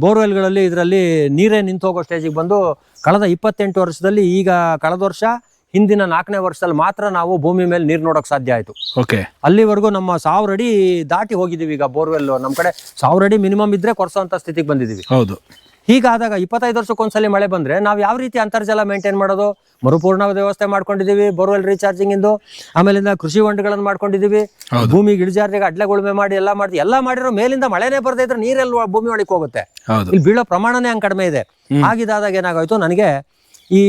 ಬೋರ್ವೆಲ್ಗಳಲ್ಲಿ ಇದರಲ್ಲಿ ನೀರೇ ನಿಂತು ಹೋಗೋ ಸ್ಟೇಜಿಗೆ ಬಂದು ಕಳೆದ 28 ವರ್ಷದಲ್ಲಿ, ಈಗ ಕಳೆದ ವರ್ಷ ಹಿಂದಿನ 4ನೇ ವರ್ಷದಲ್ಲಿ ಮಾತ್ರ ನಾವು ಭೂಮಿ ಮೇಲೆ ನೀರು ನೋಡೋಕೆ ಸಾಧ್ಯ ಆಯ್ತು. ಓಕೆ. ಅಲ್ಲಿವರೆಗೂ ನಮ್ಮ 1000 ಅಡಿ ದಾಟಿ ಹೋಗಿದೀವಿ. ಈಗ ಬೋರ್ವೆಲ್ ನಮ್ಮ ಕಡೆ 1000 ಅಡಿ ಮಿನಿಮಮ್ ಇದ್ರೆ ಕೊರ್ಸೋಂತ ಸ್ಥಿತಿಗೆ ಬಂದಿದೀವಿ. ಹೌದು. ಹೀಗಾದಾಗ 25 ವರ್ಷಕ್ಕೊಂದ್ಸಲಿ ಮಳೆ ಬಂದ್ರೆ ನಾವು ಯಾವ ರೀತಿ ಅಂತರ್ಜಲ ಮೇಂಟೈನ್ ಮಾಡೋದು? ಮರುಪೂರ್ಣ ವ್ಯವಸ್ಥೆ ಮಾಡ್ಕೊಂಡಿದೀವಿ, ಬೋರ್ವೆಲ್ ರೀಚಾರ್ಜಿಂಗ್ ಇಂದು, ಆಮೇಲಿಂದ ಕೃಷಿ ಹೊಂಡಗಳನ್ನು ಮಾಡ್ಕೊಂಡಿದೀವಿ, ಭೂಮಿ ಗಿಡಜಾರಿಗೆ ಅಡ್ಲೆ ಉಳುಮೆ ಮಾಡಿ ಎಲ್ಲ ಮಾಡಿರೋ ಮೇಲಿಂದ ಮಳೆನೇ ಬರ್ದೇ ಇದ್ರೆ ನೀರೆಲ್ಲ ಭೂಮಿ ಒಳಗೆ ಹೋಗುತ್ತೆ. ಇಲ್ಲಿ ಬೀಳೋ ಪ್ರಮಾಣನೇ ಹಂಗೆ ಕಡಿಮೆ ಇದೆ. ಹಾಗಿದಾದಾಗ ಏನಾಗೋಯ್ತು, ನನಗೆ ಈ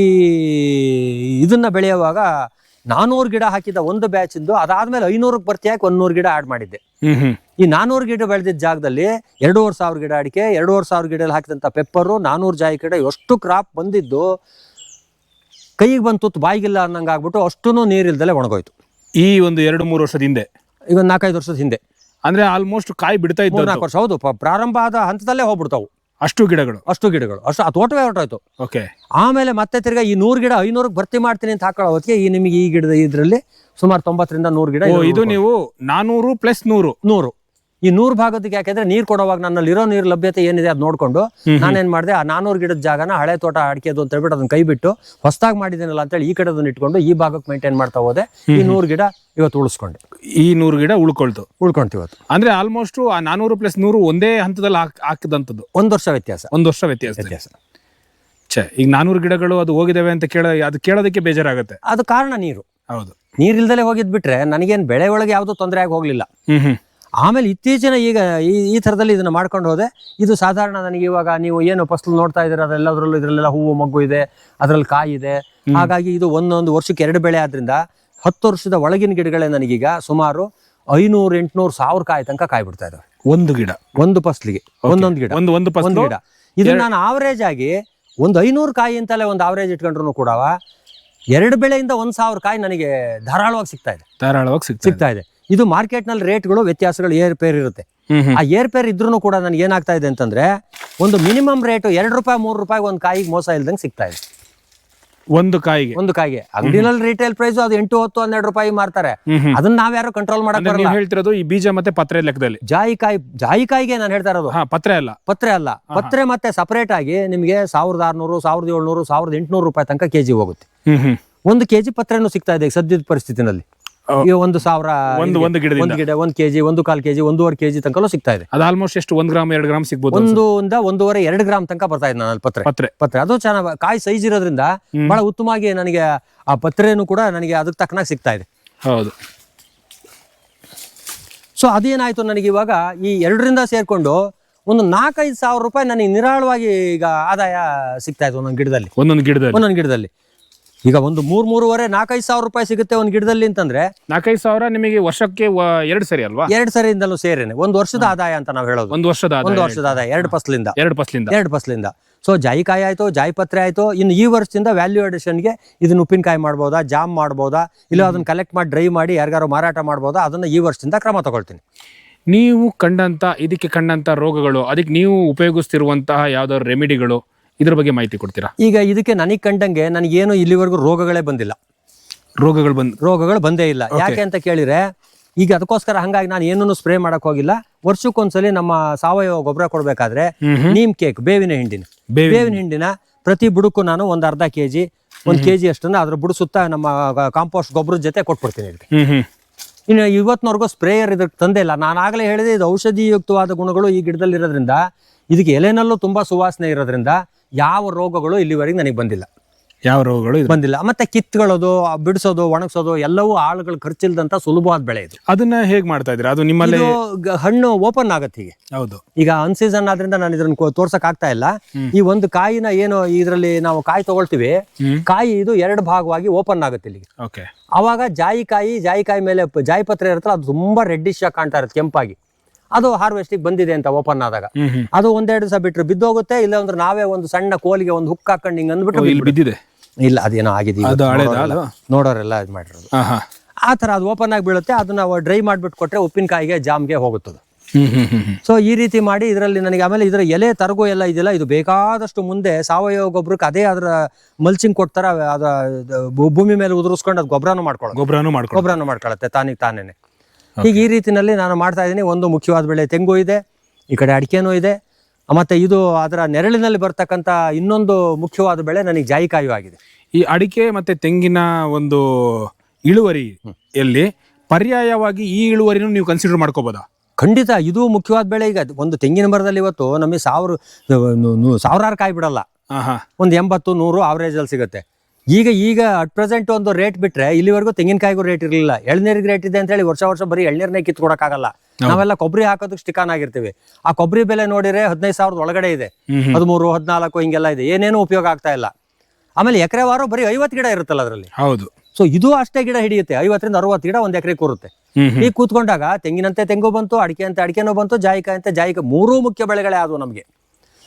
ಇದನ್ನ ಬೆಳೆಯುವಾಗ 400 ಗಿಡ ಹಾಕಿದ ಒಂದು ಬ್ಯಾಚ್ ಇಂದು, ಅದಾದ್ಮೇಲೆ 500ಕ್ಕೆ ಬರ್ತಿ ಹಾಕಿ 100 ಗಿಡ ಆಡ್ ಮಾಡಿದ್ದೆ. ಈ 400 ಗಿಡ ಬೆಳೆದಿದ್ದ ಜಾಗದಲ್ಲಿ 2500 ಗಿಡ ಅಡಿಕೆ, 2500 ಗಿಡದಲ್ಲಿ ಹಾಕಿದಂತ ಪೆಪ್ಪರು, 400 ಜಾಯಿ ಗಿಡ, ಎಷ್ಟು ಕ್ರಾಪ್ ಬಂದಿದ್ದು ಕೈಗೆ ಬಂತು ಬಾಯಿಗಿಲ್ಲ ಅನ್ನಂಗೆ ಆಗ್ಬಿಟ್ಟು ಅಷ್ಟೂ ನೀರಿಲ್ದಲೆ ಒಣಗೋಯ್ತು. ಈ ಒಂದು 2-3 ವರ್ಷದ ಹಿಂದೆ, ಈಗ 4-5 ವರ್ಷದ ಹಿಂದೆ, ಅಂದ್ರೆ ಆಲ್ಮೋಸ್ಟ್ ಕಾಯಿ ಬಿಡ್ತಾ ಇದ್ದು 4 ವರ್ಷ. ಹೌದು, ಪ್ರಾರಂಭ ಆದ ಹಂತದಲ್ಲೇ ಹೋಗ್ಬಿಡ್ತಾವು ಅಷ್ಟು ಗಿಡಗಳು ಅಷ್ಟು ಆ ತೋಟವೇ ಹೊರಟೋಯ್ತು. ಓಕೆ. ಆಮೇಲೆ ಮತ್ತೆ ತಿರ್ಗಾ ಈ 100 ಗಿಡ 500ಕ್ಕೆ ಭರ್ತಿ ಮಾಡ್ತೀನಿ ಅಂತ ಹಾಕೊಳ್ಳೋ ಹೊತ್ತಿಗೆ ಈ ನಿಮಗೆ ಈ ಗಿಡದ ಇದರಲ್ಲಿ ಸುಮಾರು 90ರಿಂದ 100 ಗಿಡ. ಇದು ನೀವು 400 + 100 ಈ 100 ಭಾಗದಕ್ಕೆ ಯಾಕೆಂದ್ರೆ ನೀರು ಕೊಡುವಾಗ ನನ್ನಲ್ಲಿರೋ ನೀರು ಲಭ್ಯತೆ ಏನಿದೆ ಅದ್ ನೋಡ್ಕೊಂಡು ನಾನೇನ್ ಮಾಡಿದೆ, ಆ 400 ಗಿಡದ ಜಾಗನ ಹಳೆ ತೋಟ ಅಡಿಕೆದು ಅಂತ ಹೇಳ್ಬಿಟ್ಟು ಅದನ್ನ ಕೈ ಬಿಟ್ಟು ಹೊಸದಾಗಿ ಮಾಡಿದ್ದೀನಲ್ಲ ಅಂತೇಳಿ ಈ ಕಡೆದನ್ನ ಇಟ್ಕೊಂಡು ಈ ಭಾಗಕ್ಕೆ ಮೇಂಟೈನ್ ಮಾಡ್ತಾ ಹೋದೆ. ಈ 100 ಗಿಡ ಇವತ್ತು ಉಳಿಸ್ಕೊಂಡೆ. ಈ 100 ಗಿಡ ಉಳ್ಕೊಂತು ಇವತ್ತು. ಅಂದ್ರೆ ಆಲ್ಮೋಸ್ಟ್ ಆ 400 + 100 ಒಂದೇ ಹಂತದಲ್ಲಿ ಹಾಕಿದಂಥದ್ದು. 1 ವರ್ಷ ವ್ಯತ್ಯಾಸ. ಈಗ 400 ಗಿಡಗಳು ಅದು ಹೋಗಿದಾವೆ ಅಂತ ಅದು ಕೇಳೋದಕ್ಕೆ ಬೇಜಾರಾಗುತ್ತೆ. ಅದು ಕಾರಣ ನೀರು. ಹೌದು. ನೀರಿಲ್ದಲೆ ಹೋಗಿದ್ ಬಿಟ್ರೆ ನನಗೇನ್ ಬೆಳೆ ಒಳಗೆ ಯಾವ್ದು ತೊಂದರೆ ಆಗಿ ಹೋಗ್ಲಿಲ್ಲ. ಆಮೇಲೆ ಇತ್ತೀಚಿನ ಈಗ ಈ ಥರದಲ್ಲಿ ಇದನ್ನ ಮಾಡ್ಕೊಂಡು ಹೋದೆ. ಇದು ಸಾಧಾರಣ ನನಗೆ ಇವಾಗ ನೀವು ಏನು ಫಸಲು ನೋಡ್ತಾ ಇದ್ದೀರ ಅದೆಲ್ಲದ್ರಲ್ಲೂ ಇದರಲ್ಲೆಲ್ಲ ಹೂವು ಮಗ್ಗು ಇದೆ, ಅದರಲ್ಲಿ ಕಾಯಿ ಇದೆ. ಹಾಗಾಗಿ ಇದು ಒಂದೊಂದು ವರ್ಷಕ್ಕೆ 2 ಬೆಳೆ ಆದ್ರಿಂದ 10 ವರ್ಷದ ಒಳಗಿನ ಗಿಡಗಳೇ ನನಗೀಗ ಸುಮಾರು 500-800-1000 ಕಾಯಿ ತನಕ ಕಾಯಿ ಬಿಡ್ತಾ ಇದಾವೆ. ಒಂದು ಗಿಡ, ಒಂದು ಫಸಲಿಗೆ ಒಂದೊಂದು ಗಿಡ, ಒಂದು ಗಿಡ. ಇದು ನಾನು ಆವರೇಜ್ ಆಗಿ ಒಂದು 500 ಕಾಯಿ ಅಂತಲೇ ಒಂದು ಆವರೇಜ್ ಇಟ್ಕೊಂಡ್ರು ಕೂಡ 2 ಬೆಳೆಯಿಂದ 1000 ಕಾಯಿ ನನಗೆ ಧಾರಾಳವಾಗಿ ಸಿಗ್ತಾ ಇದೆ. ಇದು ಮಾರ್ಕೆಟ್ ನಲ್ಲಿ ರೇಟ್ಗಳು ವ್ಯತ್ಯಾಸಗಳು ಏರ್ಪೇರ್ ಇರುತ್ತೆ. ಆ ಏರ್ಪೇರ್ ಇದ್ರೂ ಕೂಡ ನನಗೆ ಏನಾಗ್ತಾ ಇದೆ ಅಂತಂದ್ರೆ ಒಂದು ಮಿನಿಮಮ್ ರೇಟ್ ₹2-3 ಒಂದು ಕಾಯಿಗೆ ಮೋಸ ಇಲ್ದಂಗೆ ಸಿಗ್ತಾ ಇದೆ. ಒಂದು ಕಾಯಿಗೆ ಅಂಗಡಿನಲ್ಲಿ ರಿಟೇಲ್ ಪ್ರೈಸ್ ಅದು 8, 10, 12 ರೂಪಾಯಿ ಮಾರ್ತಾರೆ. ಅದನ್ನ ನಾವ್ಯಾರು ಕಂಟ್ರೋಲ್ ಮಾಡಕ್ ಬರಲ್ಲ. ಹೇಳ್ತಿರೋದು ಈ ಬೀಜ ಮತ್ತೆ ಪತ್ರೆ ಲೆಕ್ಕದಲ್ಲಿ. ಜಾಯಿಕಾಯಿಗೆ ನಾನು ಹೇಳ್ತಾ ಇರೋದು. ಪತ್ರೆ ಅಲ್ಲ. ಪತ್ರೆ ಮತ್ತೆ ಸಪರೇಟ್ ಆಗಿ ನಿಮಗೆ 1600, 1700, 1800 ರೂಪಾಯಿ ತನಕ ಕೆಜಿ ಹೋಗುತ್ತೆ. 1 ಕೆಜಿ ಪತ್ರೆನೂ ಸಿಗ್ತಾ ಇದೆ ಸದ್ಯದ ಪರಿಸ್ಥಿತಿನಲ್ಲಿ. 1000 ಒಂದು ಗಿಡ 1 ಕೆಜಿ, 1/4 ಕೆಜಿ, 1.5 ಕೆಜಿ ತನಕ ಸಿಗ್ತಾ ಇದೆ. ಅದು ಆಲ್ಮೋಸ್ಟ್ ಎಷ್ಟು 1 ಗ್ರಾಮ್ 2 ಗ್ರಾಮ್ ಸಿಗ್ಬೋದು. 1.5-2 ಗ್ರಾಮ್ ತನಕ ಬರ್ತಾ ಇದೆ ನನ್ನ ಪತ್ರೆ. ಅದು ಚೆನ್ನಾಗಿ ಕಾಯಿ ಸೈಜ್ ಇರೋದ್ರಿಂದ ಬಹಳ ಉತ್ತಮವಾಗಿ ನನಗೆ ಆ ಪತ್ರೆನೂ ಕೂಡ ನನಗೆ ಅದಕ್ಕೆ ತಕ್ಕನಾಗಿ ಸಿಗ್ತಾ ಇದೆ. ಹೌದು. ಸೊ ಅದೇನಾಯ್ತು, ನನಗೆ ಇವಾಗ ಈ 2ರಿಂದ ಸೇರ್ಕೊಂಡು ಒಂದು 4-5 ಸಾವಿರ ರೂಪಾಯಿ ನನಗೆ ನಿರಾಳವಾಗಿ ಈಗ ಆದಾಯ ಸಿಗ್ತಾ ಇದೆ ಒಂದೊಂದು ಗಿಡದಲ್ಲಿ. ಈಗ ಒಂದು 3-3.5-4-5 ಸಾವಿರ ರೂಪಾಯಿ ಸಿಗುತ್ತೆ ಒಂದು ಗಿಡದಲ್ಲಿ ಅಂತಂದ್ರೆ 4-5 ಸಾವಿರ ನಿಮಗೆ ವರ್ಷಕ್ಕೆ 2 ಸರಿ ಅಲ್ವಾ? 2 ಸರಿಯಿಂದಲೂ ಸೇರೇನೆ ಒಂದು ವರ್ಷದ ಆದಾಯ ಅಂತ ನಾವು ಹೇಳೋದು. ಒಂದು ವರ್ಷದ ಆದಾಯ 2 ಫಸಲಿಂದ. ಸೊ ಜಾಯಿಕಾಯಿ ಆಯ್ತು, ಜಾಯಿಪತ್ರೆ ಆಯ್ತು. ಇನ್ನು ಈ ವರ್ಷದಿಂದ ವ್ಯಾಲ್ಯೂ ಅಡಿಷನ್ಗೆ ಇದನ್ನ ಉಪ್ಪಿನಕಾಯಿ ಮಾಡ್ಬೋದಾ, ಜಾಮ್ ಮಾಡ್ಬೋದಾ, ಇಲ್ಲ ಅದನ್ನ ಕಲೆಕ್ಟ್ ಮಾಡಿ ಡ್ರೈ ಮಾಡಿ ಯಾರಿಗಾರು ಮಾರಾಟ ಮಾಡ್ಬೋದಾ, ಅದನ್ನ ಈ ವರ್ಷದಿಂದ ಕ್ರಮ ತಗೊಳ್ತೀನಿ. ನೀವು ಇದಕ್ಕೆ ಕಂಡಂತ ರೋಗಗಳು, ಅದಕ್ಕೆ ನೀವು ಉಪಯೋಗಿಸ್ತಿರುವಂತಹ ಯಾವ್ದಾದ್ರು ರೆಮಿಡಿಗಳು, ಇದ್ರ ಬಗ್ಗೆ ಮಾಹಿತಿ ಕೊಡ್ತೀರಾ? ಈಗ ಇದಕ್ಕೆ ನನಗೆ ಕಂಡಂಗೆ ನನಗೇನು ಇಲ್ಲಿವರೆಗೂ ರೋಗಗಳೇ ಬಂದಿಲ್ಲ. ರೋಗಗಳು ಬಂದೇ ಇಲ್ಲ. ಯಾಕೆ ಅಂತ ಕೇಳಿದ್ರೆ ಈಗ ಅದಕ್ಕೋಸ್ಕರ ಹಂಗಾಗಿ ನಾನು ಏನನ್ನು ಸ್ಪ್ರೇ ಮಾಡಕ್ ಹೋಗಿಲ್ಲ. ವರ್ಷಕ್ಕೊಂದ್ಸಲಿ ನಮ್ಮ ಸಾವಯವ ಗೊಬ್ಬರ ಕೊಡ್ಬೇಕಾದ್ರೆ ನೀಮ್ ಕೇಕ್, ಬೇವಿನ ಹಿಂಡಿನ ಪ್ರತಿ ಬುಡಕ್ಕೂ ನಾನು ಒಂದು ಅರ್ಧ ಕೆಜಿ 1 ಕೆಜಿ ಅಷ್ಟನ್ನ ಅದ್ರ ಬುಡ ಸುತ್ತ ನಮ್ಮ ಕಾಂಪೋಸ್ಟ್ ಗೊಬ್ಬರದ ಜೊತೆ ಕೊಟ್ಬಿಡ್ತೀನಿ. ಇನ್ನು ಇವತ್ತಿನವರೆಗೂ ಸ್ಪ್ರೇಯರ್ ಇದಕ್ಕೆ ತಂದೆ ಇಲ್ಲ. ನಾನು ಆಗಲೇ ಹೇಳಿದೆ, ಇದು ಔಷಧಿಯುಕ್ತವಾದ ಗುಣಗಳು ಈ ಗಿಡದಲ್ಲಿ ಇರೋದ್ರಿಂದ, ಇದಕ್ಕೆ ಎಲೆನಲ್ಲೂ ತುಂಬಾ ಸುವಾಸನೆ ಇರೋದ್ರಿಂದ ಯಾವ ರೋಗಗಳು ಇಲ್ಲಿವರೆಗೆ ನನಗೆ ಬಂದಿಲ್ಲ. ಯಾವ ರೋಗಗಳು ಬಂದಿಲ್ಲ. ಮತ್ತೆ ಕಿತ್ಕೊಳ್ಳೋದು, ಬಿಡಿಸೋದು, ಒಣಗಿಸೋದು ಎಲ್ಲವೂ ಆಳುಗಳು ಖರ್ಚಿಲ್ದಂತ ಸುಲಭವಾದ ಬೆಳೆ ಇದು. ಅದನ್ನ ಹೇಗ್ ಮಾಡ್ತಾ ಇದ್ದೀರಾ? ಅದು ನಿಮ್ಮಲ್ಲಿ ಹಣ್ಣು ಓಪನ್ ಆಗತ್ತೆ ಹೀಗೆ. ಹೌದು. ಈಗ ಅನ್ಸೀಸನ್ ಆದ್ರಿಂದ ನಾನು ಇದನ್ನ ತೋರ್ಸಕ್ ಆಗ್ತಾ ಇಲ್ಲ. ಈ ಒಂದು ಕಾಯಿನ ಏನು ಇದರಲ್ಲಿ ನಾವು ಕಾಯಿ ತಗೊಳ್ತೀವಿ, ಕಾಯಿ ಇದು 2 ಭಾಗವಾಗಿ ಓಪನ್ ಆಗುತ್ತೆ ಇಲ್ಲಿಗೆ. ಓಕೆ. ಅವಾಗ ಜಾಯಿಕಾಯಿ ಮೇಲೆ ಜಾಯಿಪತ್ರೆ ಇರುತ್ತಲ್ಲ, ಅದು ತುಂಬಾ ರೆಡ್ಡಿಶ್ ಆಗಿ ಕಾಣ್ತಾ ಇರುತ್ತೆ, ಕೆಂಪಾಗಿ. ಅದು ಹಾರ್ವೆಸ್ಟಿಗೆ ಬಂದಿದೆ ಅಂತ ಓಪನ್ ಆದಾಗ ಅದು 1-2 ದಿವಸ ಬಿಟ್ರೆ ಬಿದ್ದೋಗುತ್ತೆ. ಇಲ್ಲ ಅಂದ್ರೆ ನಾವೇ ಒಂದು ಸಣ್ಣ ಕೋಲಿಗೆ ಒಂದು ಹುಕ್ ಹಾಕೊಂಡು ಹಿಂಗ್ ಅಂದ್ಬಿಟ್ಟು ಬಿದ್ದಿದೆ. ಇಲ್ಲ, ಅದೇನೋ ಆಗಿದೆ, ನೋಡೋರೆಲ್ಲ ಇದು ಮಾಡಿರೋದು. ಆ ತರ ಅದು ಓಪನ್ ಆಗಿ ಬೀಳುತ್ತೆ. ಅದನ್ನ ಡ್ರೈ ಮಾಡ್ಬಿಟ್ಟು ಕೊಟ್ರೆ ಉಪ್ಪಿನಕಾಯಿಗೆ, ಜಾಮ್ಗೆ ಹೋಗುತ್ತದೆ. ಸೊ ಈ ರೀತಿ ಮಾಡಿ ಇದರಲ್ಲಿ ನನಗೆ ಆಮೇಲೆ ಇದರ ಎಲೆ ತರಗು ಎಲ್ಲ ಇದೆಯಲ್ಲ, ಇದು ಬೇಕಾದಷ್ಟು ಮುಂದೆ ಸಾವಯವ ಗೊಬ್ಬರಕ್ಕೆ ಅದೇ ಅದರ ಮಲ್ಚಿಂಗ್ ಕೊಡ್ತಾರ, ಅದ ಭೂಮಿ ಮೇಲೆ ಉದುರಿಸ್ಕೊಂಡು ಅದು ಗೊಬ್ಬರನು ಮಾಡ್ಕೊಳ್ಳುತ್ತೆ ತಾನೇನೆ. ಈಗ ಈ ರೀತಿನಲ್ಲಿ ನಾನು ಮಾಡ್ತಾ ಇದ್ದೀನಿ. ಒಂದು ಮುಖ್ಯವಾದ ಬೆಳೆ ತೆಂಗು ಇದೆ, ಈ ಕಡೆ ಅಡಿಕೆನೂ ಇದೆ, ಮತ್ತೆ ಇದು ಅದರ ನೆರಳಿನಲ್ಲಿ ಬರ್ತಕ್ಕಂಥ ಇನ್ನೊಂದು ಮುಖ್ಯವಾದ ಬೆಳೆ ನನಗೆ ಜಾಯಿಕಾಯಿ ಆಗಿದೆ. ಈ ಅಡಿಕೆ ಮತ್ತೆ ತೆಂಗಿನ ಒಂದು ಇಳುವರಿಯಲ್ಲಿ ಪರ್ಯಾಯವಾಗಿ ಈ ಇಳುವರಿನೂ ನೀವು ಕನ್ಸಿಡರ್ ಮಾಡ್ಕೋಬೋದಾ? ಖಂಡಿತ, ಇದು ಮುಖ್ಯವಾದ ಬೆಳೆ. ಈಗ ಒಂದು ತೆಂಗಿನ ಮರದಲ್ಲಿ ಇವತ್ತು ನಮಗೆ ಸಾವಿರಾರು ಕಾಯಿ ಬಿಡಲ್ಲ, ಒಂದು 80-100 ಆವರೇಜ್ ಅಲ್ಲಿ ಸಿಗುತ್ತೆ. ಈಗ ಅಟ್ ಪ್ರೆಸೆಂಟ್ ಒಂದು ರೇಟ್ ಬಿಟ್ರೆ ಇಲ್ಲಿವರೆಗೂ ತೆಂಗಿನಕಾಯಿಗೂ ರೇಟ್ ಇರಲಿಲ್ಲ. ಎಳ್ನೀರಿಗೆ ರೇಟ್ ಇದೆ ಅಂತ ಹೇಳಿ ವರ್ಷ ಬರೀ ಎಳ್ನೀರನ್ನೇ ಕಿತ್ಕೊಡಕ್ಕಾಗಲ್ಲ. ನಾವೆಲ್ಲ ಕೊಬ್ಬರಿ ಹಾಕೋದಕ್ಕೆ ಸ್ಟಿಕಾನ್ ಆಗಿರ್ತೀವಿ. ಆ ಕೊಬ್ಬರಿ ಬೆಲೆ ನೋಡಿದ್ರೆ 15,000 ಒಳಗಡೆ ಇದೆ, 13-14 ಹಿಂಗೆಲ್ಲ ಇದೆ. ಏನೇನು ಉಪಯೋಗ ಆಗ್ತಾ ಇಲ್ಲ. ಆಮೇಲೆ ಎಕರೆವಾರು ಬರೀ 50 ಗಿಡ ಇರುತ್ತಲ್ಲ ಅದರಲ್ಲಿ. ಹೌದು. ಸೊ ಇದು ಅಷ್ಟೇ ಗಿಡ ಹಿಡಿಯುತ್ತೆ, 50-60 ಗಿಡ ಒಂದ್ ಎಕರೆ ಕೂರುತ್ತೆ. ಈಗ ಕೂತ್ಕೊಂಡಾಗ ತೆಂಗಿನಂತೆ ತೆಂಗು ಬಂತು, ಅಡಿಕೆ ಅಂತ ಅಡಿಕೆನೂ ಬಂತು, ಜಾಯಿಕಾಯಿ ಅಂತ ಜಾಯಿಕಾಯಿ, 3 ಮುಖ್ಯ ಬೆಳೆಗಳೇ ಆದವು ನಮಗೆ.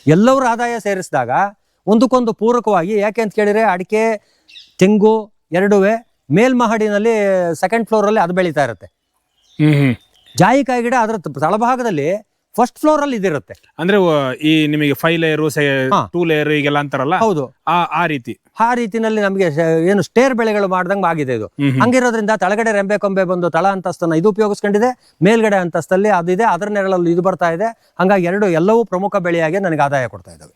ಎಲ್ಲರ ಆದಾಯ ಸೇರಿಸಿದಾಗ ಒಂದಕ್ಕೊಂದು ಪೂರಕವಾಗಿ. ಯಾಕೆ ಅಂತ ಕೇಳಿದ್ರೆ ಅಡಿಕೆ ತೆಂಗು ಎರಡುವೆ ಮೇಲ್ಮಹಡಿನಲ್ಲಿ 2nd ಫ್ಲೋರ್ ಅಲ್ಲಿ ಅದು ಬೆಳೀತಾ ಇರುತ್ತೆ. ಜಾಯಿಕಾಯಿ ಗಿಡ ಅದರ ತಳಭಾಗದಲ್ಲಿ 1st ಫ್ಲೋರ್ ಅಲ್ಲಿ ಇದಿರುತ್ತೆ. ಅಂದ್ರೆ ಈ ನಿಮಗೆ 5 ಲೇಯರ್ 2 ಲೇಯರ್ ಈಗೆಲ್ಲ ಅಂತಾರಲ್ಲ, ಹೌದು, ಆ ರೀತಿನಲ್ಲಿ ನಮಗೆ ಏನು ಸ್ಟೇರ್ ಬೆಳೆಗಳು ಮಾಡ್ದಂಗೆ ಆಗಿದೆ ಇದು. ಹಂಗಿರೋದ್ರಿಂದ ತಳಗಡೆ ರೆಂಬೆ ಕೊಂಬೆ ಬಂದು ತಳ ಅಂತಸ್ತನ್ನ ಇದು ಉಪಯೋಗಿಸ್ಕೊಂಡಿದೆ, ಮೇಲ್ಗಡೆ ಅಂತಸ್ತಲ್ಲಿ ಅದಿದೆ, ಅದರ ನೆರಳಲ್ಲಿ ಇದು ಬರ್ತಾ ಇದೆ. ಹಂಗಾಗಿ ಎಲ್ಲವೂ ಪ್ರಮುಖ ಬೆಳೆಯಾಗಿ ನನಗೆ ಆದಾಯ ಕೊಡ್ತಾ ಇದ್ದಾವೆ.